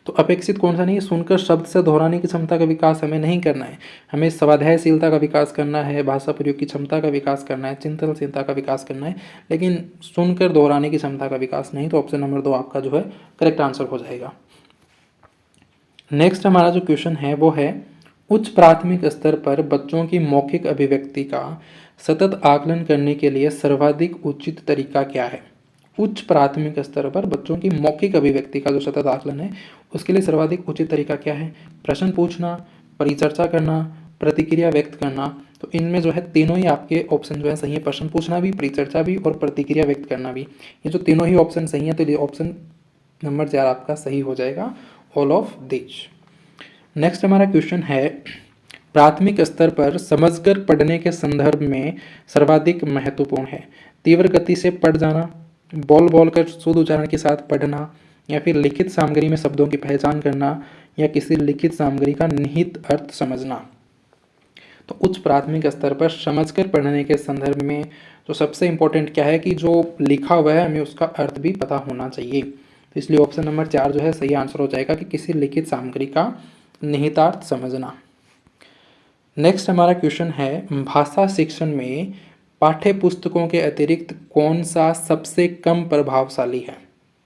तो अपेक्षित कौन सा नहीं है, सुनकर शब्द से दोहराने की क्षमता का विकास हमें नहीं करना है, हमें स्वाध्यायशीलता का विकास करना है, भाषा प्रयोग की क्षमता का विकास करना है, चिंतनशीलता का विकास करना है, लेकिन सुनकर दोहराने की क्षमता का विकास नहीं। तो ऑप्शन नंबर 2 आपका जो है करेक्ट आंसर हो जाएगा। नेक्स्ट हमारा जो क्वेश्चन है वो है, उच्च प्राथमिक स्तर पर बच्चों की मौखिक अभिव्यक्ति का सतत आकलन करने के लिए सर्वाधिक उचित तरीका क्या है। उच्च प्राथमिक स्तर पर बच्चों की मौखिक अभिव्यक्ति का जो सतत आकलन है उसके लिए सर्वाधिक उचित तरीका क्या है, प्रश्न पूछना, परिचर्चा करना, प्रतिक्रिया व्यक्त करना। तो इनमें जो है तीनों ही आपके ऑप्शन जो है सही है, प्रश्न पूछना भी, परिचर्चा भी और प्रतिक्रिया व्यक्त करना भी। ये जो तीनों ही ऑप्शन सही है, तो ये ऑप्शन नंबर 4 आपका सही हो जाएगा, ऑल ऑफ दिस। नेक्स्ट हमारा क्वेश्चन है, प्राथमिक स्तर पर समझकर पढ़ने के संदर्भ में सर्वाधिक महत्वपूर्ण है। तीव्र गति से पढ़ जाना, बोल बोल कर शुद्ध उच्चारण के साथ पढ़ना, या फिर लिखित सामग्री में शब्दों की पहचान करना, या किसी लिखित सामग्री का निहित अर्थ समझना। तो उच्च प्राथमिक स्तर पर समझकर पढ़ने के संदर्भ में तो सबसे इम्पोर्टेंट क्या है कि जो लिखा हुआ है हमें उसका अर्थ भी पता होना चाहिए। तो इसलिए ऑप्शन नंबर 4 जो है सही आंसर हो जाएगा कि किसी लिखित सामग्री का निहितार्थ समझना। नेक्स्ट हमारा क्वेश्चन है, भाषा शिक्षण में पाठ्य पुस्तकों के अतिरिक्त कौन सा सबसे कम प्रभावशाली है।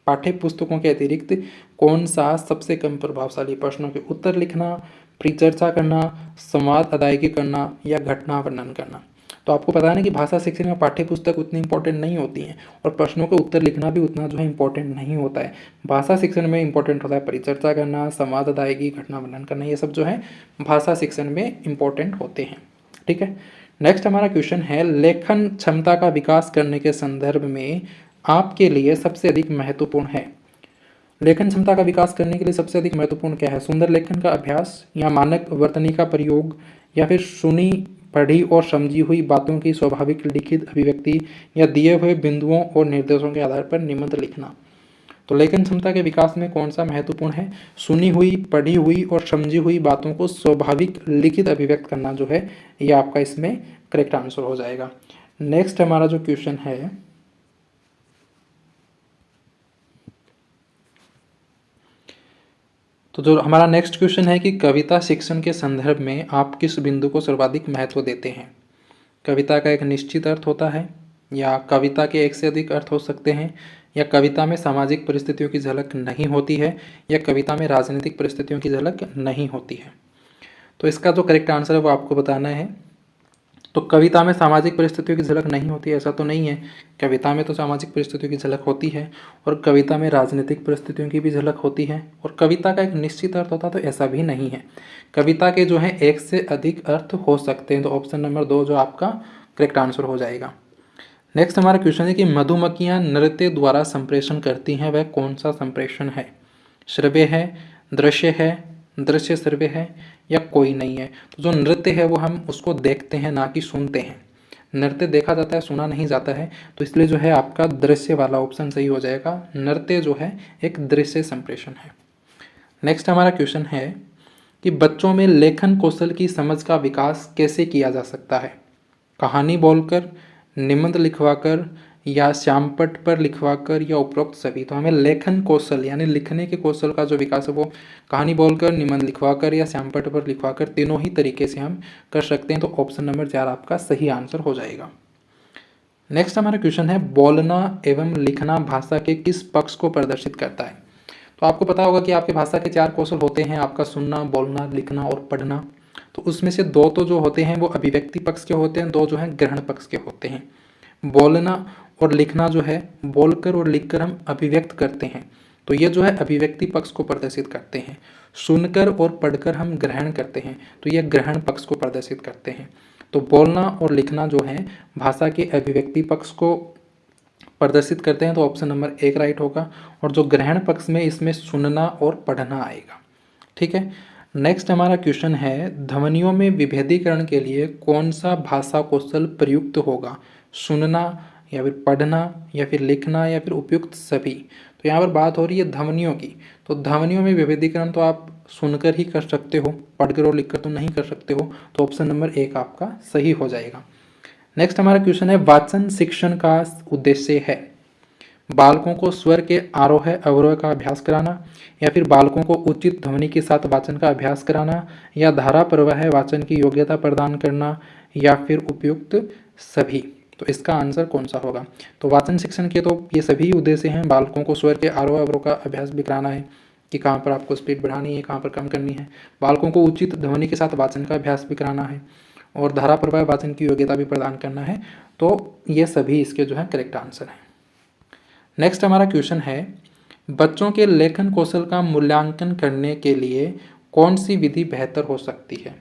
पाठ्य पुस्तकों के अतिरिक्त कौन सा सबसे कम प्रभावशाली? प्रश्नों के उत्तर लिखना, परिचर्चा करना, संवाद अदायगी करना, या घटना वर्णन करना। तो आपको पता है ना कि भाषा शिक्षण में पाठ्य पुस्तक उतनी इंपॉर्टेंट नहीं होती हैं और प्रश्नों के उत्तर लिखना भी उतना जो है इंपॉर्टेंट नहीं होता है। भाषा शिक्षण में इंपॉर्टेंट होता है परिचर्चा करना, संवाद अदायगी, घटना वर्णन करना, ये सब जो है भाषा शिक्षण में इंपॉर्टेंट होते हैं। ठीक है, नेक्स्ट हमारा क्वेश्चन है, लेखन क्षमता का विकास करने के संदर्भ में आपके लिए सबसे अधिक महत्वपूर्ण है। लेखन क्षमता का विकास करने के लिए सबसे अधिक महत्वपूर्ण क्या है? सुंदर लेखन का अभ्यास, या मानक वर्तनी का प्रयोग, या फिर सुनी पढ़ी और समझी हुई बातों की स्वाभाविक लिखित अभिव्यक्ति, या दिए हुए बिंदुओं और निर्देशों के आधार पर निबंध लिखना। तो लेखन क्षमता के विकास में कौन सा महत्वपूर्ण है? सुनी हुई, पढ़ी हुई और समझी हुई बातों को स्वाभाविक लिखित अभिव्यक्त करना जो है ये आपका इसमें करेक्ट आंसर हो जाएगा। नेक्स्ट हमारा जो क्वेश्चन है, तो जो हमारा नेक्स्ट क्वेश्चन है कि कविता शिक्षण के संदर्भ में आप किस बिंदु को सर्वाधिक महत्व देते हैं। कविता का एक निश्चित अर्थ होता है, या कविता के एक से अधिक अर्थ हो सकते हैं, या कविता में सामाजिक परिस्थितियों की झलक नहीं होती है, या कविता में राजनीतिक परिस्थितियों की झलक नहीं होती है। तो इसका जो करेक्ट आंसर है वो आपको बताना है। तो कविता में सामाजिक परिस्थितियों की झलक नहीं होती, ऐसा तो नहीं है। कविता में तो सामाजिक परिस्थितियों की झलक होती है, और कविता में राजनीतिक परिस्थितियों की भी झलक होती है, और कविता का एक निश्चित अर्थ होता तो ऐसा भी नहीं है। कविता के जो है एक से अधिक अर्थ हो सकते हैं। तो ऑप्शन नंबर 2 जो आपका करेक्ट आंसर हो जाएगा। नेक्स्ट हमारा क्वेश्चन है कि मधुमक्खियाँ नृत्य द्वारा संप्रेषण करती हैं, वह कौन सा संप्रेषण है? श्रव्य है, दृश्य है, दृश्य श्रव्य है, या कोई नहीं है? तो जो नृत्य है वो हम उसको देखते हैं, ना कि सुनते हैं। नृत्य देखा जाता है, सुना नहीं जाता है, तो इसलिए जो है आपका दृश्य वाला ऑप्शन सही हो जाएगा। नृत्य जो है एक दृश्य संप्रेषण है। नेक्स्ट हमारा क्वेश्चन है कि बच्चों में लेखन कौशल की समझ का विकास कैसे किया जा सकता है? कहानी बोलकर, निबंध लिखवाकर, या श्यामपट्ट पर लिखवाकर, या उपरोक्त सभी। तो हमें लेखन कौशल यानी लिखने के कौशल का जो विकास है वो कहानी बोलकर, निबंध लिखवाकर, या श्यामपट्ट पर लिखवाकर, तीनों ही तरीके से हम कर सकते हैं। तो ऑप्शन नंबर 4 आपका सही आंसर हो जाएगा। नेक्स्ट हमारा क्वेश्चन है, बोलना एवं लिखना भाषा के किस पक्ष को प्रदर्शित करता है? तो आपको पता होगा कि आपके भाषा के 4 कौशल होते हैं, आपका सुनना, बोलना, लिखना और पढ़ना। तो उसमें से 2 तो जो होते हैं वो अभिव्यक्ति पक्ष के होते हैं, 2 जो हैं ग्रहण पक्ष के होते हैं। बोलना और लिखना जो है, बोलकर और लिखकर हम अभिव्यक्त करते हैं, तो ये जो है अभिव्यक्ति पक्ष को प्रदर्शित करते हैं। सुनकर और पढ़कर हम ग्रहण करते हैं, तो ये ग्रहण पक्ष को प्रदर्शित करते हैं। तो बोलना और लिखना जो है भाषा के अभिव्यक्ति पक्ष को प्रदर्शित करते हैं, तो ऑप्शन नंबर 1 राइट होगा। और जो ग्रहण पक्ष में इसमें सुनना और पढ़ना आएगा। ठीक है, नेक्स्ट हमारा क्वेश्चन है, ध्वनियों में विभेदीकरण के लिए कौन सा भाषा कौशल प्रयुक्त होगा? सुनना, या फिर पढ़ना, या फिर लिखना, या फिर उपयुक्त सभी। तो यहाँ पर बात हो रही है ध्वनियों की। तो ध्वनियों में विभेदीकरण तो आप सुनकर ही कर सकते हो, पढ़कर और लिखकर तो नहीं कर सकते हो। तो ऑप्शन नंबर 1 आपका सही हो जाएगा। नेक्स्ट हमारा क्वेश्चन है, वाचन शिक्षण का उद्देश्य है बालकों को स्वर के आरोह अवरोह का अभ्यास कराना, या फिर बालकों को उचित ध्वनि के साथ वाचन का अभ्यास कराना, या धारा प्रवाह वाचन की योग्यता प्रदान करना, या फिर उपयुक्त सभी। तो इसका आंसर कौन सा होगा? तो वाचन शिक्षण के तो ये सभी उद्देश्य हैं। बालकों को स्वर के आरोह अवरोह का अभ्यास भी कराना है कि कहाँ पर आपको स्पीड बढ़ानी है, कहाँ पर कम करनी है। बालकों को उचित ध्वनि के साथ वाचन का अभ्यास भी कराना है, और धारा प्रवाह वाचन की योग्यता भी प्रदान करना है। तो ये सभी इसके जो है करेक्ट आंसर हैं। नेक्स्ट हमारा क्वेश्चन है, बच्चों के लेखन कौशल का मूल्यांकन करने के लिए कौन सी विधि बेहतर हो सकती है?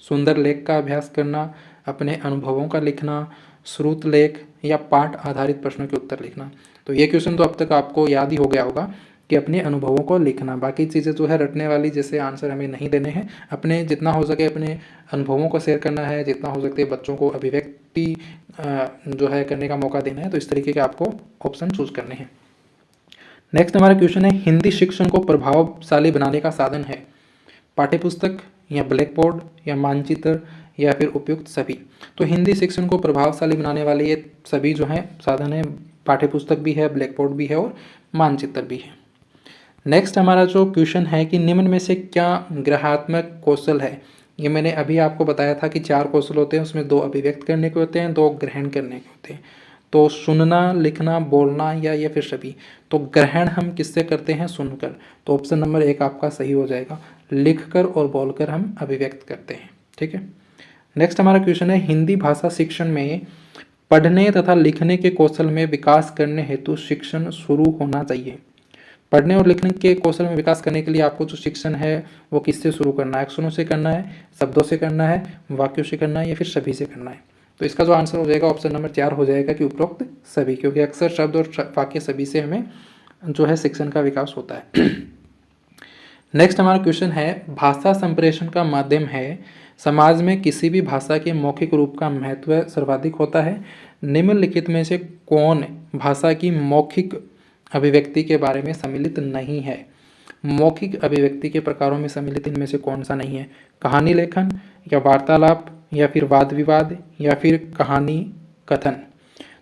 सुंदर लेख का अभ्यास करना, अपने अनुभवों का लिखना, श्रुत लेख या पाठ आधारित प्रश्नों के उत्तर लिखना। तो ये क्वेश्चन तो अब तक आपको याद ही हो गया होगा कि अपने अनुभवों को लिखना। बाकी चीज़ें जो है रटने वाली जैसे आंसर हमें नहीं देने हैं, अपने जितना हो सके अपने अनुभवों को शेयर करना है, जितना हो सकते बच्चों को अभिव्यक्ति जो है करने का मौका देना है। तो इस तरीके के आपको ऑप्शन चूज करने हैं। नेक्स्ट हमारा क्वेश्चन है, हिंदी शिक्षण को प्रभावशाली बनाने का साधन है पाठ्यपुस्तक या ब्लैक बोर्ड या मानचित्र या फिर उपयुक्त सभी। तो हिंदी शिक्षण को प्रभावशाली बनाने वाले ये सभी जो हैं साधन है, पाठ्यपुस्तक भी है, ब्लैक बोर्ड भी है और मानचित्र भी है। नेक्स्ट हमारा जो क्वेश्चन है कि निम्न में से क्या ग्रहात्मक कौशल है। ये मैंने अभी आपको बताया था कि 4 कौशल होते हैं, उसमें 2 अभिव्यक्त करने के होते हैं, 2 ग्रहण करने के होते हैं। तो सुनना, लिखना, बोलना या फिर सभी। तो ग्रहण हम किससे करते हैं? सुनकर। तो ऑप्शन नंबर 1 आपका सही हो जाएगा। लिखकर और बोलकर हम अभिव्यक्त करते हैं। ठीक है। नेक्स्ट हमारा क्वेश्चन है, हिंदी भाषा शिक्षण में पढ़ने तथा लिखने के कौशल में विकास करने हेतु शिक्षण शुरू होना चाहिए। पढ़ने और लिखने के कौशल में विकास करने के लिए आपको जो शिक्षण है वो किससे शुरू करना है? अक्षरों से करना है, शब्दों से करना है, वाक्यों से करना है या फिर सभी से करना है? तो इसका जो आंसर हो जाएगा ऑप्शन नंबर 4 हो जाएगा कि उपरोक्त सभी, क्योंकि अक्सर शब्द और वाक्य सभी से हमें जो है शिक्षण का विकास होता है। नेक्स्ट हमारा क्वेश्चन है, भाषा संप्रेषण का माध्यम है, समाज में किसी भी भाषा के मौखिक रूप का महत्व सर्वाधिक होता है। निम्नलिखित में से कौन भाषा की मौखिक अभिव्यक्ति के बारे में सम्मिलित नहीं है? मौखिक अभिव्यक्ति के प्रकारों में सम्मिलित इनमें से कौन सा नहीं है? कहानी लेखन या वार्तालाप या फिर वाद विवाद या फिर कहानी कथन।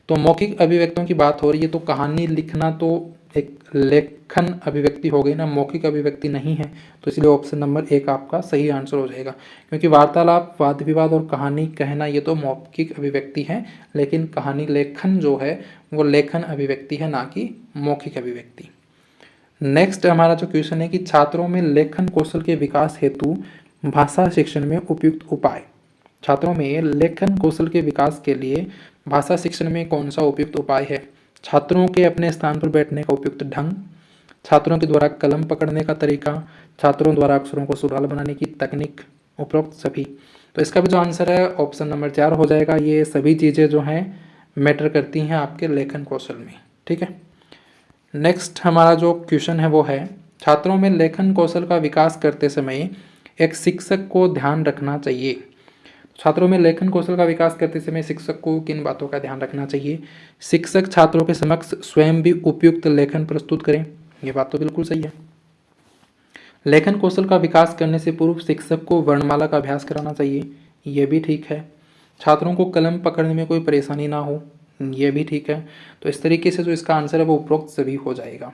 तो मौखिक अभिव्यक्तियों की बात हो रही है, तो कहानी लिखना तो एक लेखन अभिव्यक्ति हो गई ना, मौखिक अभिव्यक्ति नहीं है। तो इसलिए ऑप्शन नंबर 1 आपका सही आंसर हो जाएगा, क्योंकि वार्तालाप, वाद विवाद और कहानी कहना ये तो मौखिक अभिव्यक्ति है, लेकिन कहानी लेखन जो है वो लेखन अभिव्यक्ति है, ना कि मौखिक अभिव्यक्ति। नेक्स्ट हमारा जो क्वेश्चन है कि छात्रों में लेखन कौशल के विकास हेतु भाषा शिक्षण में उपयुक्त उपाय। छात्रों में लेखन कौशल के विकास के लिए भाषा शिक्षण में कौन सा उपयुक्त उपाय है? छात्रों के अपने स्थान पर बैठने का उपयुक्त ढंग, छात्रों के द्वारा कलम पकड़ने का तरीका, छात्रों द्वारा अक्षरों को सुराल बनाने की तकनीक, उपरोक्त सभी। तो इसका भी जो आंसर है ऑप्शन नंबर 4 हो जाएगा। ये सभी चीज़ें जो हैं मैटर करती हैं आपके लेखन कौशल में। ठीक है। नेक्स्ट हमारा जो क्वेश्चन है वो है, छात्रों में लेखन कौशल का विकास करते समय एक शिक्षक को ध्यान रखना चाहिए। छात्रों में लेखन कौशल का विकास करते समय शिक्षक को किन बातों का ध्यान रखना चाहिए? शिक्षक छात्रों के समक्ष स्वयं भी उपयुक्त लेखन प्रस्तुत करें, ये बात तो बिल्कुल सही है। लेखन कौशल का विकास करने से पूर्व शिक्षक को वर्णमाला का अभ्यास कराना चाहिए, ये भी ठीक है। छात्रों को कलम पकड़ने में कोई परेशानी ना हो, ये भी ठीक है। तो इस तरीके से जो इसका आंसर है वो उपरोक्त सभी हो जाएगा।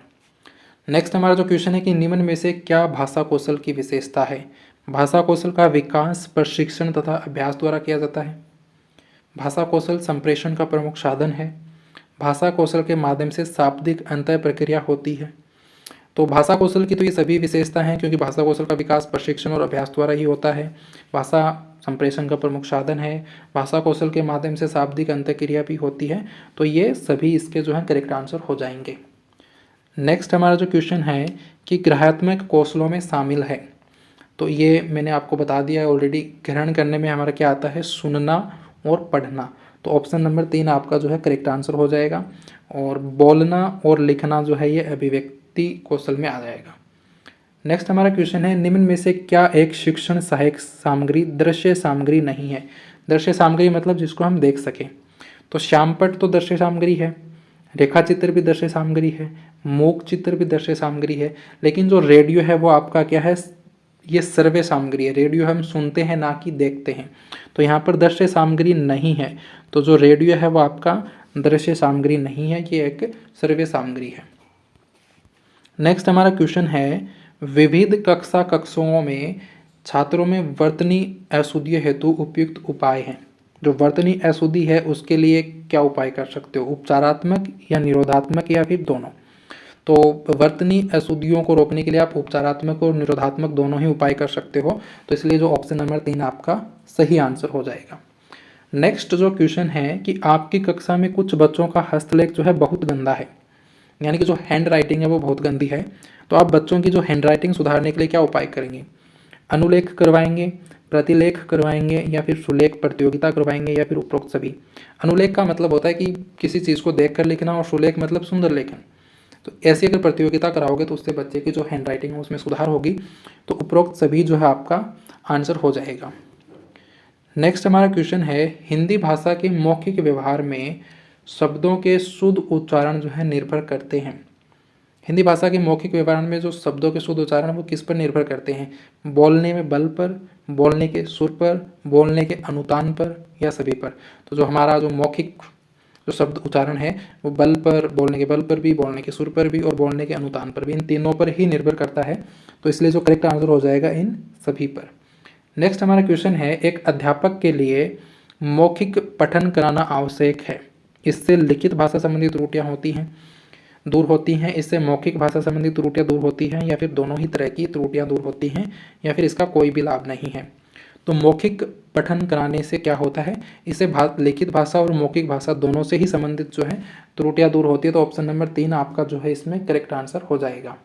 नेक्स्ट हमारा जो क्वेश्चन है कि निम्न में से क्या भाषा कौशल की विशेषता है? भाषा कौशल का विकास प्रशिक्षण तथा अभ्यास द्वारा किया जाता है। भाषा कौशल संप्रेषण का प्रमुख साधन है। भाषा कौशल के माध्यम से शाब्दिक अंतः प्रक्रिया होती है। तो भाषा कौशल की तो ये सभी विशेषता हैं, क्योंकि भाषा कौशल का विकास प्रशिक्षण और अभ्यास द्वारा ही होता है। भाषा संप्रेषण का प्रमुख साधन है, भाषा कौशल के माध्यम से शाब्दिक अंतःक्रिया भी होती है। तो ये सभी इसके जो है करेक्ट आंसर हो जाएंगे। नेक्स्ट हमारा जो क्वेश्चन है कि ग्रहात्मक कौशलों में शामिल है, तो ये मैंने आपको बता दिया है ऑलरेडी। ग्रहण करने में हमारा क्या आता है? सुनना और पढ़ना। तो ऑप्शन नंबर 3 आपका जो है करेक्ट आंसर हो जाएगा। और बोलना और लिखना जो है ये अभिव्यक्ति कौशल में आ जाएगा। नेक्स्ट हमारा क्वेश्चन है, निम्न में से क्या एक शिक्षण सहायक सामग्री दृश्य सामग्री नहीं है? दृश्य सामग्री मतलब जिसको हम देख सकें। तो श्यामपट्ट तो दृश्य सामग्री है, रेखा चित्र भी दृश्य सामग्री है, मूक चित्र भी दृश्य सामग्री है, लेकिन जो रेडियो है वो आपका क्या है? ये सर्वे सामग्री है। रेडियो हम सुनते हैं ना कि देखते हैं। तो यहाँ पर दृश्य सामग्री नहीं है, तो जो रेडियो है वो आपका दृश्य सामग्री नहीं है, ये एक सर्वे सामग्री है। नेक्स्ट हमारा क्वेश्चन है, विविध कक्षा कक्षाओं में छात्रों में वर्तनी अशुद्धि हेतु उपयुक्त उपाय हैं। जो वर्तनी अशुद्धि है उसके लिए क्या उपाय कर सकते हो? उपचारात्मक या निरोधात्मक या फिर दोनों? तो वर्तनी अशुद्धियों को रोकने के लिए आप उपचारात्मक और निरोधात्मक दोनों ही उपाय कर सकते हो। तो इसलिए जो ऑप्शन नंबर 3 आपका सही आंसर हो जाएगा। नेक्स्ट जो क्वेश्चन है कि आपकी कक्षा में कुछ बच्चों का हस्तलेख जो है बहुत गंदा है, यानी कि जो हैंड राइटिंग है वो बहुत गंदी है। तो आप बच्चों की जो हैंड राइटिंग सुधारने के लिए क्या उपाय करेंगे? अनुलेख करवाएंगे, प्रतिलेख करवाएंगे या फिर सुलेख प्रतियोगिता करवाएंगे या फिर उपरोक्त सभी। अनुलेख का मतलब होता है कि किसी चीज़ को देख कर लिखना, और सुलेख मतलब सुंदर लेखन। तो ऐसी अगर प्रतियोगिता कराओगे तो उससे बच्चे की जो हैंड राइटिंग है उसमें सुधार होगी। तो उपरोक्त सभी जो है आपका आंसर हो जाएगा। नेक्स्ट हमारा क्वेश्चन है, हिंदी भाषा के मौखिक व्यवहार में शब्दों के शुद्ध उच्चारण जो है निर्भर करते हैं। हिंदी भाषा के मौखिक व्यवहार में जो शब्दों के शुद्ध उच्चारण वो किस पर निर्भर करते हैं? बोलने में बल पर, बोलने के सुर पर, बोलने के अनुतान पर, या सभी पर। तो जो हमारा जो मौखिक जो शब्द उच्चारण है वो बल पर, बोलने के बल पर भी, बोलने के सुर पर भी और बोलने के अनुतान पर भी, इन तीनों पर ही निर्भर करता है। तो इसलिए जो करेक्ट आंसर हो जाएगा इन सभी पर। नेक्स्ट हमारा क्वेश्चन है, एक अध्यापक के लिए मौखिक पठन कराना आवश्यक है। इससे लिखित भाषा संबंधी त्रुटियां दूर होती हैं, इससे मौखिक भाषा संबंधी त्रुटियां दूर होती हैं, या फिर दोनों ही तरह की त्रुटियां दूर होती हैं, या फिर इसका कोई भी लाभ नहीं है। तो मौखिक पठन कराने से क्या होता है? इससे लिखित भाषा और मौखिक भाषा दोनों से ही संबंधित जो है त्रुटियां दूर होती है। तो ऑप्शन नंबर 3 आपका जो है इसमें करेक्ट आंसर हो जाएगा।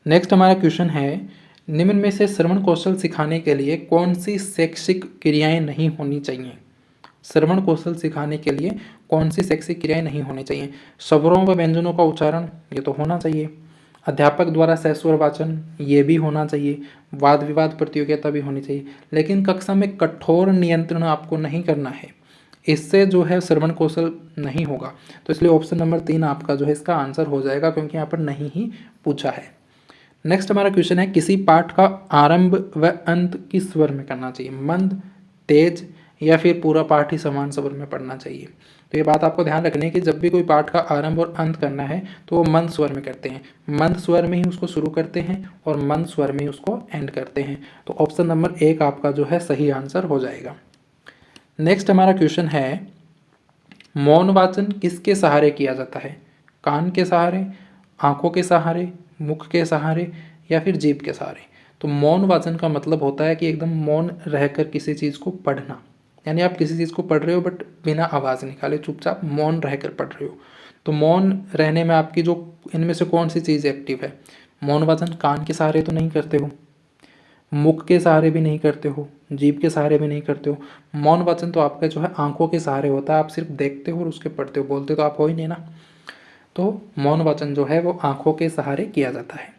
नेक्स्ट हमारा क्वेश्चन है, निम्न में से श्रवण कौशल सिखाने के लिए कौन सी शैक्षिक क्रियाएं नहीं होनी चाहिए? श्रवण कौशल सिखाने के लिए कौन सी शैक्षिक क्रियाएं नहीं होनी चाहिए? स्वरों व व्यंजनों का उच्चारण ये तो होना चाहिए। अध्यापक द्वारा सस्वर वाचन ये भी होना चाहिए। वाद विवाद प्रतियोगिता भी होनी चाहिए। लेकिन कक्षा में कठोर नियंत्रण आपको नहीं करना है, इससे जो है श्रवण कौशल नहीं होगा। तो इसलिए ऑप्शन नंबर 3 आपका जो है इसका आंसर हो जाएगा, क्योंकि यहाँ पर नहीं ही पूछा है। नेक्स्ट हमारा क्वेश्चन है, किसी पाठ का आरंभ व अंत किस स्वर में करना चाहिए? मंद, तेज, या फिर पूरा पाठ ही समान स्वर में पढ़ना चाहिए? तो ये बात आपको ध्यान रखनी है कि जब भी कोई पाठ का आरंभ और अंत करना है तो वो मंद स्वर में करते हैं। मंद स्वर में ही उसको शुरू करते हैं और मंद स्वर में ही उसको एंड करते हैं। तो ऑप्शन नंबर 1 आपका जो है सही आंसर हो जाएगा। नेक्स्ट हमारा क्वेश्चन है, मौन वाचन किसके सहारे किया जाता है? कान के सहारे, आंखों के सहारे, मुख के सहारे, या फिर जीभ के सहारे? तो मौन वाचन का मतलब होता है कि एकदम मौन रहकर किसी चीज़ को पढ़ना, यानी आप किसी चीज़ को पढ़ रहे हो बट बिना आवाज़ निकाले चुपचाप मौन रहकर पढ़ रहे हो। तो मौन रहने में आपकी जो इनमें से कौन सी चीज़ एक्टिव है? मौन वाचन कान के सहारे तो नहीं करते हो, मुख के सहारे भी नहीं करते हो, जीभ के सहारे भी नहीं करते हो। मौन वाचन तो आपका जो है आंखों के सहारे होता है, आप सिर्फ देखते हो और उसके पढ़ते हो, बोलते तो आप हो ही नहीं ना। तो मौन वाचन जो है वो आंखों के सहारे किया जाता है।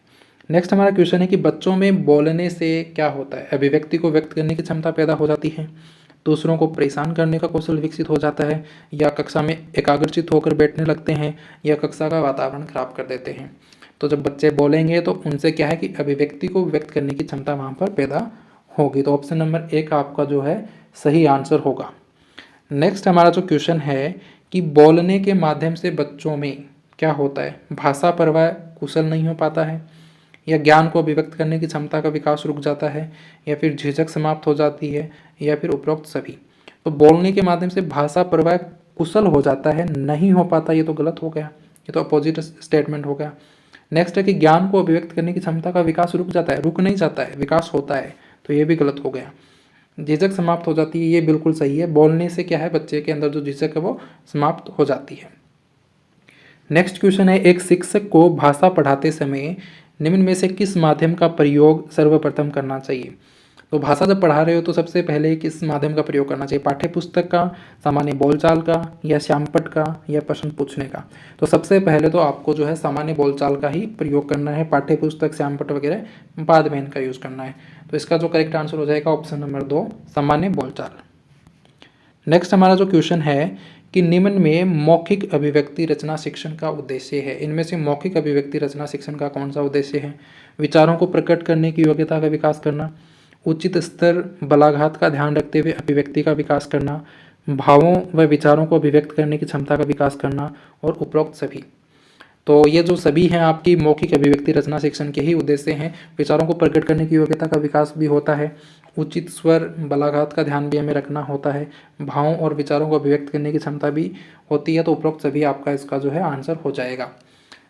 नेक्स्ट हमारा क्वेश्चन है कि बच्चों में बोलने से क्या होता है? अभिव्यक्ति को व्यक्त करने की क्षमता पैदा हो जाती है, दूसरों को परेशान करने का कौशल विकसित हो जाता है, या कक्षा में एकाग्रचित होकर बैठने लगते हैं, या कक्षा का वातावरण खराब कर देते हैं। तो जब बच्चे बोलेंगे तो उनसे क्या है कि अभिव्यक्ति को व्यक्त करने की क्षमता वहाँ पर पैदा होगी। तो ऑप्शन नंबर 1 आपका जो है सही आंसर होगा। नेक्स्ट हमारा जो क्वेश्चन है कि बोलने के माध्यम से बच्चों में क्या होता है? भाषा परवाह कुशल नहीं हो पाता है, या ज्ञान को अभिव्यक्त करने की क्षमता का विकास रुक जाता है, या फिर झिझक समाप्त हो जाती है, या फिर उपरोक्त सभी। तो बोलने के माध्यम से भाषा परवाह कुशल हो जाता है, नहीं हो पाता, ये तो गलत हो गया, ये तो अपोजिट स्टेटमेंट हो गया। नेक्स्ट है कि ज्ञान को अभिव्यक्त करने की क्षमता का विकास रुक जाता है, रुक नहीं जाता है, विकास होता है, तो ये भी गलत हो गया। झिझक समाप्त हो जाती है, ये बिल्कुल सही है। बोलने से क्या है, बच्चे के अंदर जो झिझक है वो समाप्त हो जाती है। नेक्स्ट क्वेश्चन है, एक शिक्षक को भाषा पढ़ाते समय निम्न में से किस माध्यम का प्रयोग सर्वप्रथम करना चाहिए? तो भाषा जब पढ़ा रहे हो तो सबसे पहले किस माध्यम का प्रयोग करना चाहिए? पाठ्य पुस्तक का, सामान्य बोलचाल का, या श्यामपट्ट का, या प्रश्न पूछने का? तो सबसे पहले तो आपको जो है सामान्य बोलचाल का ही प्रयोग करना है। पाठ्य पुस्तक, श्यामपट्ट वगैरह बाद में इनका यूज़ करना है। तो इसका जो करेक्ट आंसर हो जाएगा ऑप्शन नंबर 2 सामान्य बोलचाल। नेक्स्ट हमारा जो क्वेश्चन है कि निम्न में मौखिक अभिव्यक्ति रचना शिक्षण का उद्देश्य है। इनमें से मौखिक अभिव्यक्ति रचना शिक्षण का कौन सा उद्देश्य है? विचारों को प्रकट करने की योग्यता का विकास करना, उचित स्तर बलाघात का ध्यान रखते हुए अभिव्यक्ति का विकास करना, भावों व विचारों को अभिव्यक्त करने की क्षमता का विकास करना, और उपरोक्त सभी। तो ये जो सभी हैं आपकी मौखिक अभिव्यक्ति रचना शिक्षण के ही उद्देश्य हैं। विचारों को प्रकट करने की योग्यता का विकास भी होता है, उचित स्वर बलाघात का ध्यान भी हमें रखना होता है, भावों और विचारों को अभिव्यक्त करने की क्षमता भी होती है। तो उपरोक्त सभी आपका इसका जो है आंसर हो जाएगा।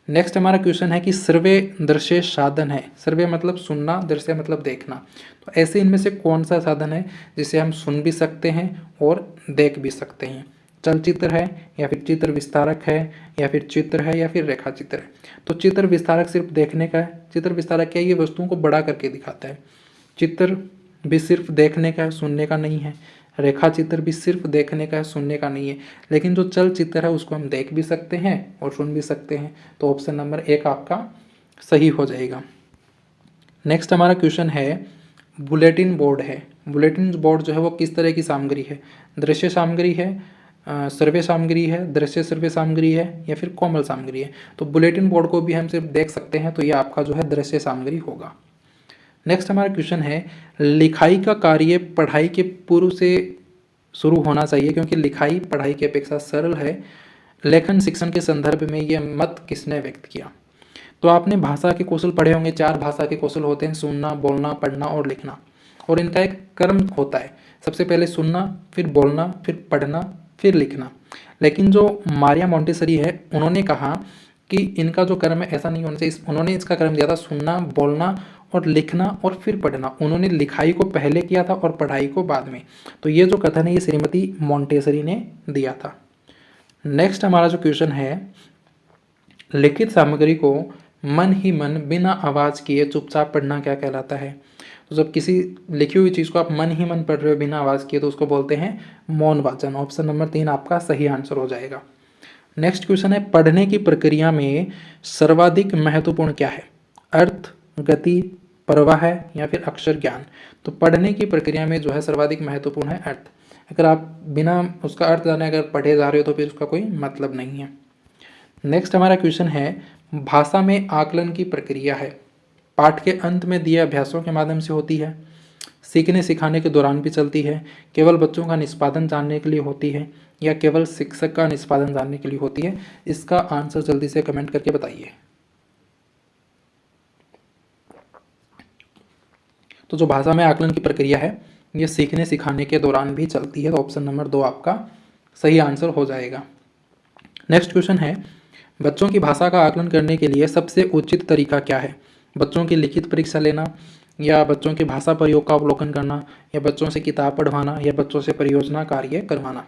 नेक्स्ट हमारा क्वेश्चन है कि सर्वे दृश्य साधन है। सर्वे मतलब सुनना, दृश्य मतलब देखना। तो ऐसे इनमें से कौन सा साधन है जिसे हम सुन भी सकते हैं और देख भी सकते हैं? चलचित्र है, या फिर चित्र विस्तारक है, या फिर चित्र है, या फिर रेखा चित्र है? तो चित्र विस्तारक सिर्फ देखने का है। चित्र विस्तारक क्या है? ये वस्तुओं को बड़ा करके दिखाता है। चित्र भी सिर्फ देखने का है, सुनने का नहीं है। रेखा चित्र भी सिर्फ देखने का है, सुनने का नहीं है। लेकिन जो चल चित्र है उसको हम देख भी सकते हैं और सुन भी सकते हैं। तो ऑप्शन नंबर 1 आपका सही हो जाएगा। नेक्स्ट हमारा क्वेश्चन है, बुलेटिन बोर्ड है। बुलेटिन बोर्ड जो है वो किस तरह की सामग्री है? दृश्य सामग्री है, सर्वे सामग्री है, दृश्य सर्वे सामग्री है, या फिर कोमल सामग्री है? तो बुलेटिन बोर्ड को भी हम सिर्फ देख सकते हैं, तो ये आपका जो है दृश्य सामग्री होगा। नेक्स्ट हमारा क्वेश्चन है, लिखाई का कार्य पढ़ाई के पूर्व से शुरू होना चाहिए क्योंकि लिखाई पढ़ाई की अपेक्षा सरल है। लेखन शिक्षण के संदर्भ में यह मत किसने व्यक्त किया? तो आपने भाषा के कौशल पढ़े होंगे। 4 भाषा के कौशल होते हैं, सुनना, बोलना, पढ़ना और लिखना। और इनका एक क्रम होता है, सबसे पहले सुनना, फिर बोलना, फिर पढ़ना, फिर लिखना। लेकिन जो मारिया मोंटेसरी है उन्होंने कहा कि इनका जो क्रम है ऐसा नहीं होना चाहिए। उन्होंने इसका क्रम दिया था सुनना, बोलना और लिखना और फिर पढ़ना। उन्होंने लिखाई को पहले किया था और पढ़ाई को बाद में। तो ये जो कथन है ये श्रीमती मोंटेसरी ने दिया था। नेक्स्ट हमारा जो क्वेश्चन है, लिखित सामग्री को मन ही मन बिना आवाज़ किए चुपचाप पढ़ना क्या कहलाता है? तो जब किसी लिखी हुई चीज़ को आप मन ही मन पढ़ रहे हो बिना आवाज़ किए तो उसको बोलते हैं मौन वाचन। ऑप्शन नंबर 3 आपका सही आंसर हो जाएगा। नेक्स्ट क्वेश्चन है, पढ़ने की प्रक्रिया में सर्वाधिक महत्वपूर्ण क्या है? अर्थ, गति, प्रवाह या फिर अक्षर ज्ञान? तो पढ़ने की प्रक्रिया में जो है सर्वाधिक महत्वपूर्ण है अर्थ। अगर आप बिना उसका अर्थ जाने अगर पढ़े जा रहे हो तो फिर उसका कोई मतलब नहीं है। नेक्स्ट हमारा क्वेश्चन है, भाषा में आकलन की प्रक्रिया है, पाठ के अंत में दिए अभ्यासों के माध्यम से होती है, सीखने सिखाने के दौरान भी चलती है, केवल बच्चों का निष्पादन जानने के लिए होती है, या केवल शिक्षक का निष्पादन जानने के लिए होती है? इसका आंसर जल्दी से कमेंट करके बताइए। तो जो भाषा में आकलन की प्रक्रिया है ये सीखने सिखाने के दौरान भी चलती है। तो ऑप्शन नंबर 2 आपका सही आंसर हो जाएगा। नेक्स्ट क्वेश्चन है, बच्चों की भाषा का आकलन करने के लिए सबसे उचित तरीका क्या है? बच्चों की लिखित परीक्षा लेना, या बच्चों के भाषा प्रयोग का अवलोकन करना, या बच्चों से किताब पढ़वाना, या बच्चों से परियोजना कार्य करवाना?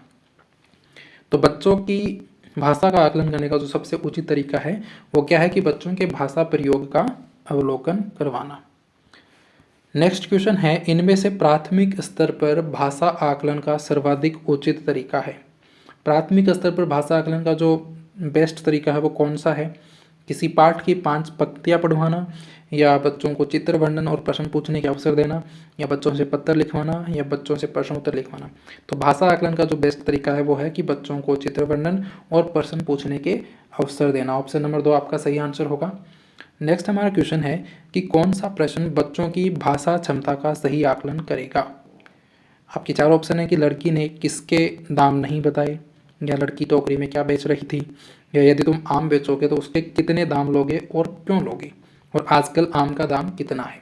तो बच्चों की भाषा का आकलन करने का जो सबसे उचित तरीका है वो क्या है कि बच्चों के भाषा प्रयोग का अवलोकन करवाना। नेक्स्ट क्वेश्चन है, इनमें से प्राथमिक स्तर पर भाषा आकलन का सर्वाधिक उचित तरीका है? प्राथमिक स्तर पर भाषा आकलन का जो बेस्ट तरीका है वो कौन सा है? किसी पाठ की 5 पंक्तियाँ पढ़वाना, या बच्चों को चित्र वर्णन और प्रश्न पूछने के अवसर देना, या बच्चों से पत्र लिखवाना, या बच्चों से प्रश्न उत्तर लिखवाना? तो भाषा आकलन का जो बेस्ट तरीका है वो है कि बच्चों को चित्र वर्णन और प्रश्न पूछने के अवसर देना। ऑप्शन नंबर 2 आपका सही आंसर होगा। नेक्स्ट हमारा क्वेश्चन है कि कौन सा प्रश्न बच्चों की भाषा क्षमता का सही आकलन करेगा? आपके 4 ऑप्शन है कि लड़की ने किसके दाम नहीं बताए, या लड़की टोकरी में क्या बेच रही थी, या यदि तुम आम बेचोगे तो उसके कितने दाम लोगे और क्यों लोगे, और आजकल आम का दाम कितना है?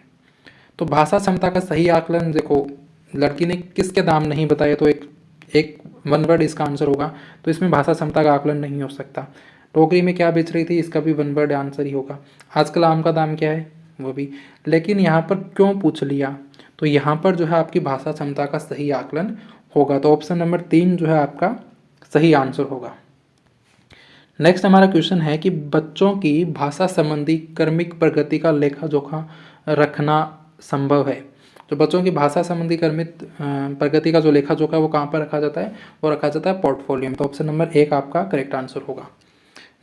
तो भाषा क्षमता का सही आकलन देखो, लड़की ने किसके दाम नहीं बताए तो एक वन वर्ड इसका आंसर होगा। तो इसमें भाषा क्षमता का आकलन नहीं हो सकता। टोकरी में क्या बेच रही थी इसका भी वन वर्ड आंसर ही होगा। आजकल आम का दाम क्या है वो भी। लेकिन यहाँ पर क्यों पूछ लिया, तो यहाँ पर जो है आपकी भाषा क्षमता का सही आकलन होगा। तो ऑप्शन नंबर 3 जो है आपका सही आंसर होगा। नेक्स्ट हमारा क्वेश्चन है कि बच्चों की भाषा संबंधी क्रमिक प्रगति का लेखा जोखा रखना संभव है? तो बच्चों की भाषा संबंधी क्रमिक प्रगति का जो लेखा जोखा है वो कहाँ पर रखा जाता है? वो रखा जाता है पोर्टफोलियो में। तो ऑप्शन नंबर 1 आपका करेक्ट आंसर होगा।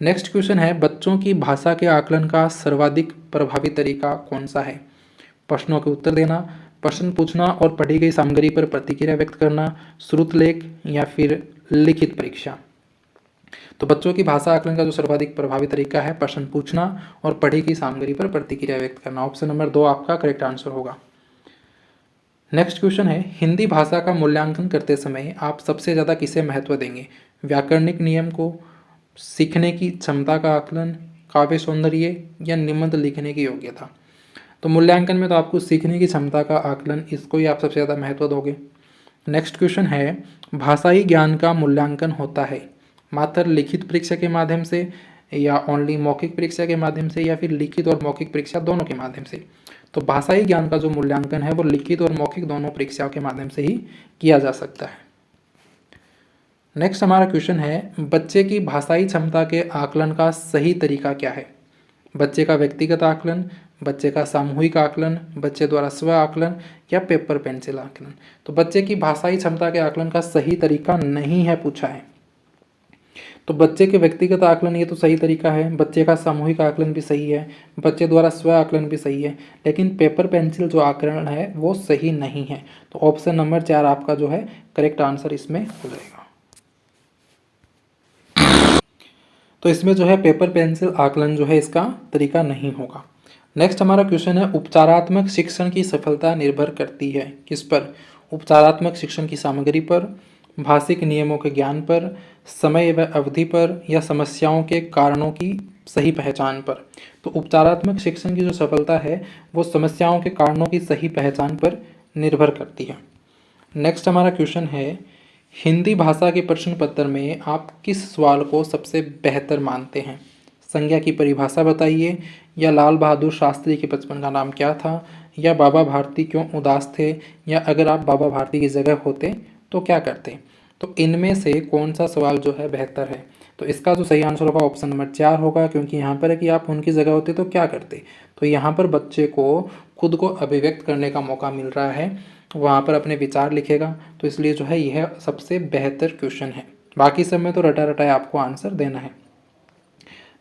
नेक्स्ट क्वेश्चन है, बच्चों की भाषा के आकलन का सर्वाधिक प्रभावी तरीका कौन सा है? प्रश्नों के उत्तर देना, प्रश्न पूछना और पढ़ी गई सामग्री पर प्रतिक्रिया व्यक्त करना, श्रुत लेख, या फिर लिखित परीक्षा? तो बच्चों की भाषा आकलन का जो सर्वाधिक प्रभावी तरीका है प्रश्न पूछना और पढ़ी गई सामग्री पर प्रतिक्रिया व्यक्त करना। ऑप्शन नंबर 2 आपका करेक्ट आंसर होगा। नेक्स्ट क्वेश्चन है, हिंदी भाषा का मूल्यांकन करते समय आप सबसे ज़्यादा किसे महत्व देंगे? व्याकरणिक नियम को, सीखने की क्षमता का आकलन, काव्य सौंदर्य, या निबंध लिखने की योग्यता? तो मूल्यांकन में तो आपको सीखने की क्षमता का आकलन, इसको ही आप सबसे ज़्यादा महत्व दोगे। नेक्स्ट क्वेश्चन है, भाषाई ज्ञान का मूल्यांकन होता है मात्र लिखित परीक्षा के माध्यम से, या ओनली मौखिक परीक्षा के माध्यम से, या फिर लिखित और मौखिक परीक्षा दोनों के माध्यम से? तो भाषाई ज्ञान का जो मूल्यांकन है वो लिखित और मौखिक दोनों परीक्षाओं के माध्यम से ही किया जा सकता है। नेक्स्ट हमारा क्वेश्चन है, बच्चे की भाषाई क्षमता के आकलन का सही तरीका क्या है? बच्चे का व्यक्तिगत आकलन, बच्चे का सामूहिक आकलन, बच्चे द्वारा स्व आकलन या पेपर पेंसिल आकलन। तो बच्चे की भाषाई क्षमता के आकलन का सही तरीका नहीं है पूछा है। तो बच्चे के व्यक्तिगत आकलन ये तो सही तरीका है, बच्चे का सामूहिक आकलन भी सही है, बच्चे द्वारा स्व आकलन भी सही है, लेकिन पेपर पेंसिल जो आकलन है वो सही नहीं है। तो ऑप्शन नंबर 4 आपका जो है करेक्ट आंसर इसमें हो जाएगा। तो इसमें जो है पेपर पेंसिल आकलन जो है इसका तरीका नहीं होगा। नेक्स्ट हमारा क्वेश्चन है, उपचारात्मक शिक्षण की सफलता निर्भर करती है किस पर? उपचारात्मक शिक्षण की सामग्री पर, भाषिक नियमों के ज्ञान पर, समय व अवधि पर या समस्याओं के कारणों की सही पहचान पर। तो उपचारात्मक शिक्षण की जो सफलता है वो समस्याओं के कारणों की सही पहचान पर निर्भर करती है। नेक्स्ट हमारा क्वेश्चन है, हिंदी भाषा के प्रश्न पत्र में आप किस सवाल को सबसे बेहतर मानते हैं? संज्ञा की परिभाषा बताइए, या लाल बहादुर शास्त्री के बचपन का नाम क्या था, या बाबा भारती क्यों उदास थे, या अगर आप बाबा भारती की जगह होते तो क्या करते? तो इनमें से कौन सा सवाल जो है बेहतर है? तो इसका जो सही आंसर होगा ऑप्शन नंबर 4 होगा, क्योंकि यहाँ पर है कि आप उनकी जगह होते तो क्या करते। तो यहाँ पर बच्चे को खुद को अभिव्यक्त करने का मौका मिल रहा है, वहाँ पर अपने विचार लिखेगा, तो इसलिए जो है यह सबसे बेहतर क्वेश्चन है। बाकी सब में तो रटा रटाया आपको आंसर देना है।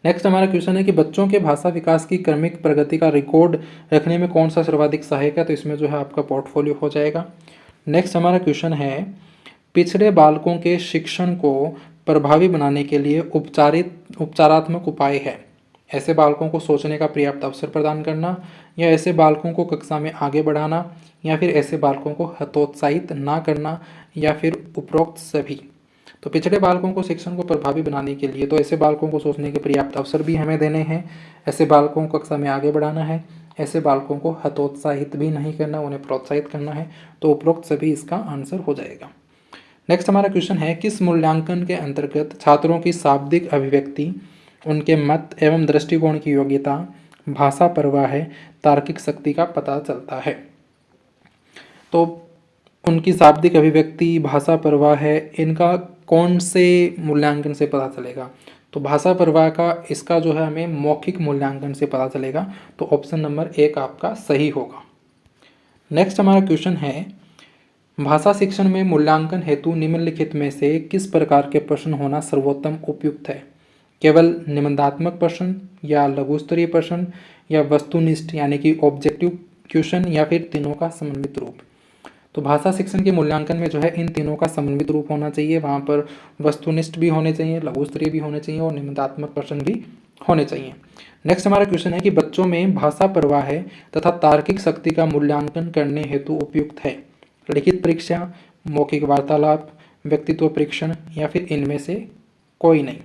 नेक्स्ट हमारा क्वेश्चन है कि बच्चों के भाषा विकास की क्रमिक प्रगति का रिकॉर्ड रखने में कौन सा सर्वाधिक सहायक है? तो इसमें जो है आपका पोर्टफोलियो हो जाएगा। नेक्स्ट हमारा क्वेश्चन है, पिछड़े बालकों के शिक्षण को प्रभावी बनाने के लिए उपचारात्मक उपाय है। ऐसे बालकों को सोचने का पर्याप्त अवसर प्रदान करना, या ऐसे बालकों को कक्षा में आगे बढ़ाना, या फिर ऐसे बालकों को हतोत्साहित ना करना, या फिर उपरोक्त सभी। तो पिछड़े बालकों को शिक्षण को प्रभावी बनाने के लिए तो ऐसे बालकों को सोचने के पर्याप्त अवसर भी हमें देने हैं, ऐसे बालकों को कक्षा में आगे बढ़ाना है, ऐसे बालकों को हतोत्साहित भी नहीं करना, उन्हें प्रोत्साहित करना है। तो उपरोक्त सभी इसका आंसर हो जाएगा। नेक्स्ट हमारा क्वेश्चन है, किस मूल्यांकन के अंतर्गत छात्रों की शाब्दिक अभिव्यक्ति, उनके मत एवं दृष्टिकोण की योग्यता, भाषा प्रवाह, तार्किक शक्ति का पता चलता है? तो उनकी शाब्दिक अभिव्यक्ति, भाषा प्रवाह है, इनका कौन से मूल्यांकन से पता चलेगा? तो भाषा प्रवाह का इसका जो है हमें मौखिक मूल्यांकन से पता चलेगा। तो ऑप्शन नंबर 1 आपका सही होगा। नेक्स्ट हमारा क्वेश्चन है, भाषा शिक्षण में मूल्यांकन हेतु निम्नलिखित में से किस प्रकार के प्रश्न होना सर्वोत्तम उपयुक्त है? केवल निबंधात्मक प्रश्न, या लघु स्तरीय प्रश्न, या वस्तुनिष्ठ यानी कि ऑब्जेक्टिव क्वेश्चन, या फिर तीनों का समन्वित रूप? तो भाषा शिक्षण के मूल्यांकन में जो है इन तीनों का समन्वित रूप होना चाहिए। वहाँ पर वस्तुनिष्ठ भी होने चाहिए, लघु स्तरीय भी होने चाहिए, और निबंधात्मक प्रश्न भी होने चाहिए। नेक्स्ट हमारा क्वेश्चन है कि बच्चों में भाषा प्रवाह तथा तार्किक शक्ति का मूल्यांकन करने हेतु उपयुक्त है लिखित परीक्षा, मौखिक वार्तालाप, व्यक्तित्व परीक्षण, या फिर इनमें से कोई नहीं?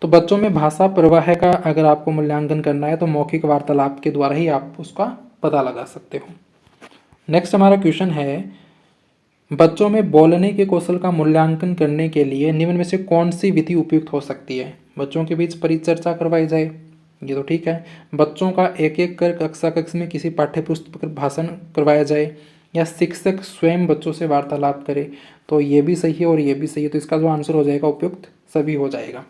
तो बच्चों में भाषा प्रवाह का अगर आपको मूल्यांकन करना है तो मौखिक वार्तालाप के द्वारा ही आप उसका पता लगा सकते हो। नेक्स्ट हमारा क्वेश्चन है, बच्चों में बोलने के कौशल का मूल्यांकन करने के लिए निम्न में से कौन सी विधि उपयुक्त हो सकती है? बच्चों के बीच परिचर्चा करवाई जाए, ये तो ठीक है। बच्चों का एक एक कर कक्षा में किसी पाठ्य पुस्तक पर भाषण करवाया जाए, या शिक्षक स्वयं बच्चों से वार्तालाप करे, तो ये भी सही है और ये भी सही है। तो इसका जो आंसर हो जाएगा उपयुक्त सभी हो जाएगा।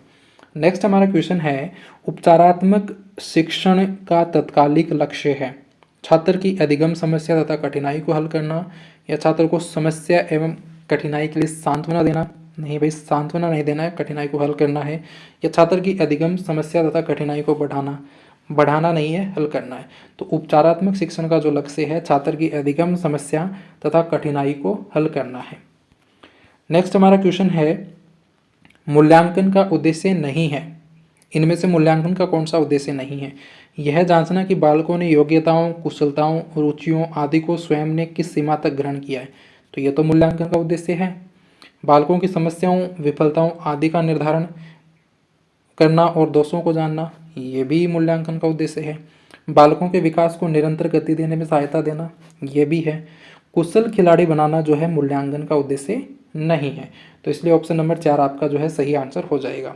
नेक्स्ट हमारा क्वेश्चन है, उपचारात्मक शिक्षण का तत्कालिक लक्ष्य है छात्र की अधिगम समस्या तथा कठिनाई को हल करना, या छात्र को समस्या एवं कठिनाई के लिए सांत्वना देना? नहीं भाई, सांत्वना नहीं देना है, कठिनाई को हल करना है। या छात्र की अधिगम समस्या तथा कठिनाई को बढ़ाना नहीं है, हल करना है। तो उपचारात्मक शिक्षण का जो लक्ष्य है छात्र की अधिगम समस्या तथा कठिनाई को हल करना है। नेक्स्ट हमारा क्वेश्चन है, मूल्यांकन का उद्देश्य नहीं है। इनमें से मूल्यांकन का कौन सा उद्देश्य नहीं है? यह जांचना कि बालकों ने योग्यताओं, कुशलताओं, रुचियों आदि को स्वयं ने किस सीमा तक ग्रहण किया है। तो यह तो मूल्यांकन का उद्देश्य है। बालकों की समस्याओं, विफलताओं आदि का निर्धारण करना और दोषों को जानना, ये भी मूल्यांकन का उद्देश्य है। बालकों के विकास को निरंतर गति देने में सहायता देना, ये भी है। कुशल खिलाड़ी बनाना जो है मूल्यांकन का उद्देश्य नहीं है। तो इसलिए ऑप्शन नंबर 4 आपका जो है सही आंसर हो जाएगा।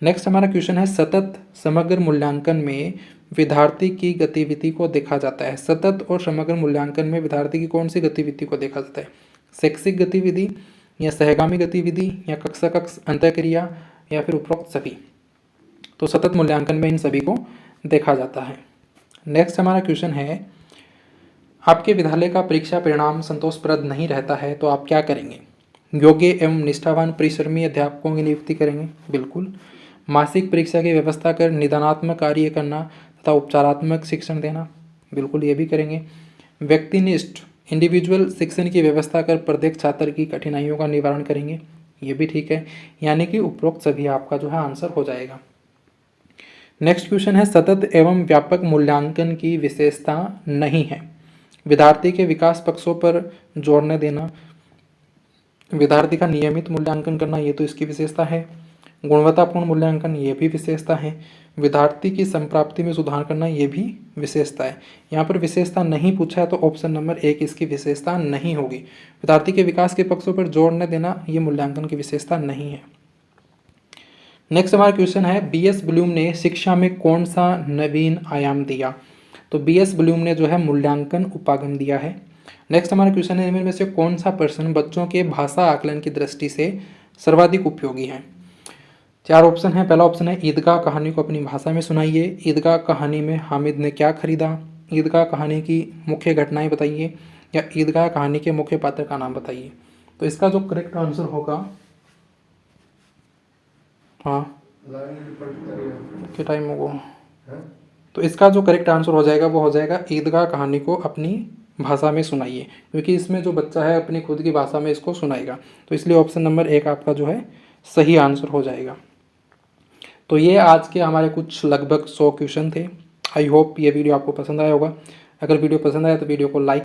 नेक्स्ट हमारा क्वेश्चन है, सतत समग्र मूल्यांकन में विद्यार्थी की गतिविधि को देखा जाता है। सतत और समग्र मूल्यांकन में विद्यार्थी की कौन सी गतिविधि को देखा जाता है? शैक्षिक गतिविधि, या सहगामी गतिविधि, या कक्षा अंतःक्रिया, या फिर उपरोक्त सभी? तो सतत मूल्यांकन में इन सभी को देखा जाता है। नेक्स्ट हमारा क्वेश्चन है, आपके विद्यालय का परीक्षा परिणाम संतोषप्रद नहीं रहता है तो आप क्या करेंगे? योग्य एवं निष्ठावान परिश्रमी अध्यापकों की नियुक्ति करेंगे, बिल्कुल। मासिक परीक्षा की व्यवस्था कर निदानात्मक कार्य करना तथा उपचारात्मक शिक्षण देना, बिल्कुल ये भी करेंगे। व्यक्तिनिष्ठ इंडिविजुअल शिक्षण की व्यवस्था कर प्रत्येक छात्र की कठिनाइयों का निवारण करेंगे, ये भी ठीक है। यानी कि उपरोक्त सभी आपका जो है आंसर हो जाएगा। नेक्स्ट क्वेश्चन है, सतत एवं व्यापक मूल्यांकन की विशेषता नहीं है। विद्यार्थी के विकास पक्षों पर जोर न देना, विद्यार्थी का नियमित मूल्यांकन करना, ये तो इसकी विशेषता है। गुणवत्तापूर्ण मूल्यांकन, ये भी विशेषता है। विद्यार्थी की संप्राप्ति में सुधार करना, ये भी विशेषता है। यहाँ पर विशेषता नहीं पूछा है तो ऑप्शन नंबर 1 इसकी विशेषता नहीं होगी। विद्यार्थी के विकास के पक्षों पर जोर न देना, ये मूल्यांकन की विशेषता नहीं है। नेक्स्ट हमारा क्वेश्चन है, BS ब्लूम ने शिक्षा में कौन सा नवीन आयाम दिया? तो BS ब्लूम ने जो है मूल्यांकन उपागम दिया है। नेक्स्ट हमारा क्वेश्चन है, इनमें से कौन सा प्रश्न बच्चों के भाषा आकलन की दृष्टि से सर्वाधिक उपयोगी है? 4 ऑप्शन है। पहला ऑप्शन है, ईदगाह कहानी को अपनी भाषा में सुनाइए। ईदगाह कहानी में हामिद ने क्या खरीदा? ईदगाह कहानी की मुख्य घटनाएं बताइए, या ईदगाह कहानी के मुख्य पात्र का नाम बताइए। तो इसका जो करेक्ट आंसर होगा, हाँ क्या टाइम होगा, तो इसका जो करेक्ट आंसर हो जाएगा वो हो जाएगा ईदगाह कहानी को अपनी भाषा में सुनाइए, क्योंकि इसमें जो बच्चा है अपनी खुद की भाषा में इसको सुनाएगा। तो इसलिए ऑप्शन नंबर 1 आपका जो है सही आंसर हो जाएगा। तो ये आज के हमारे कुछ लगभग 100 क्वेश्चन थे। आई होप ये वीडियो आपको पसंद आया होगा। अगर वीडियो पसंद आया तो वीडियो को लाइक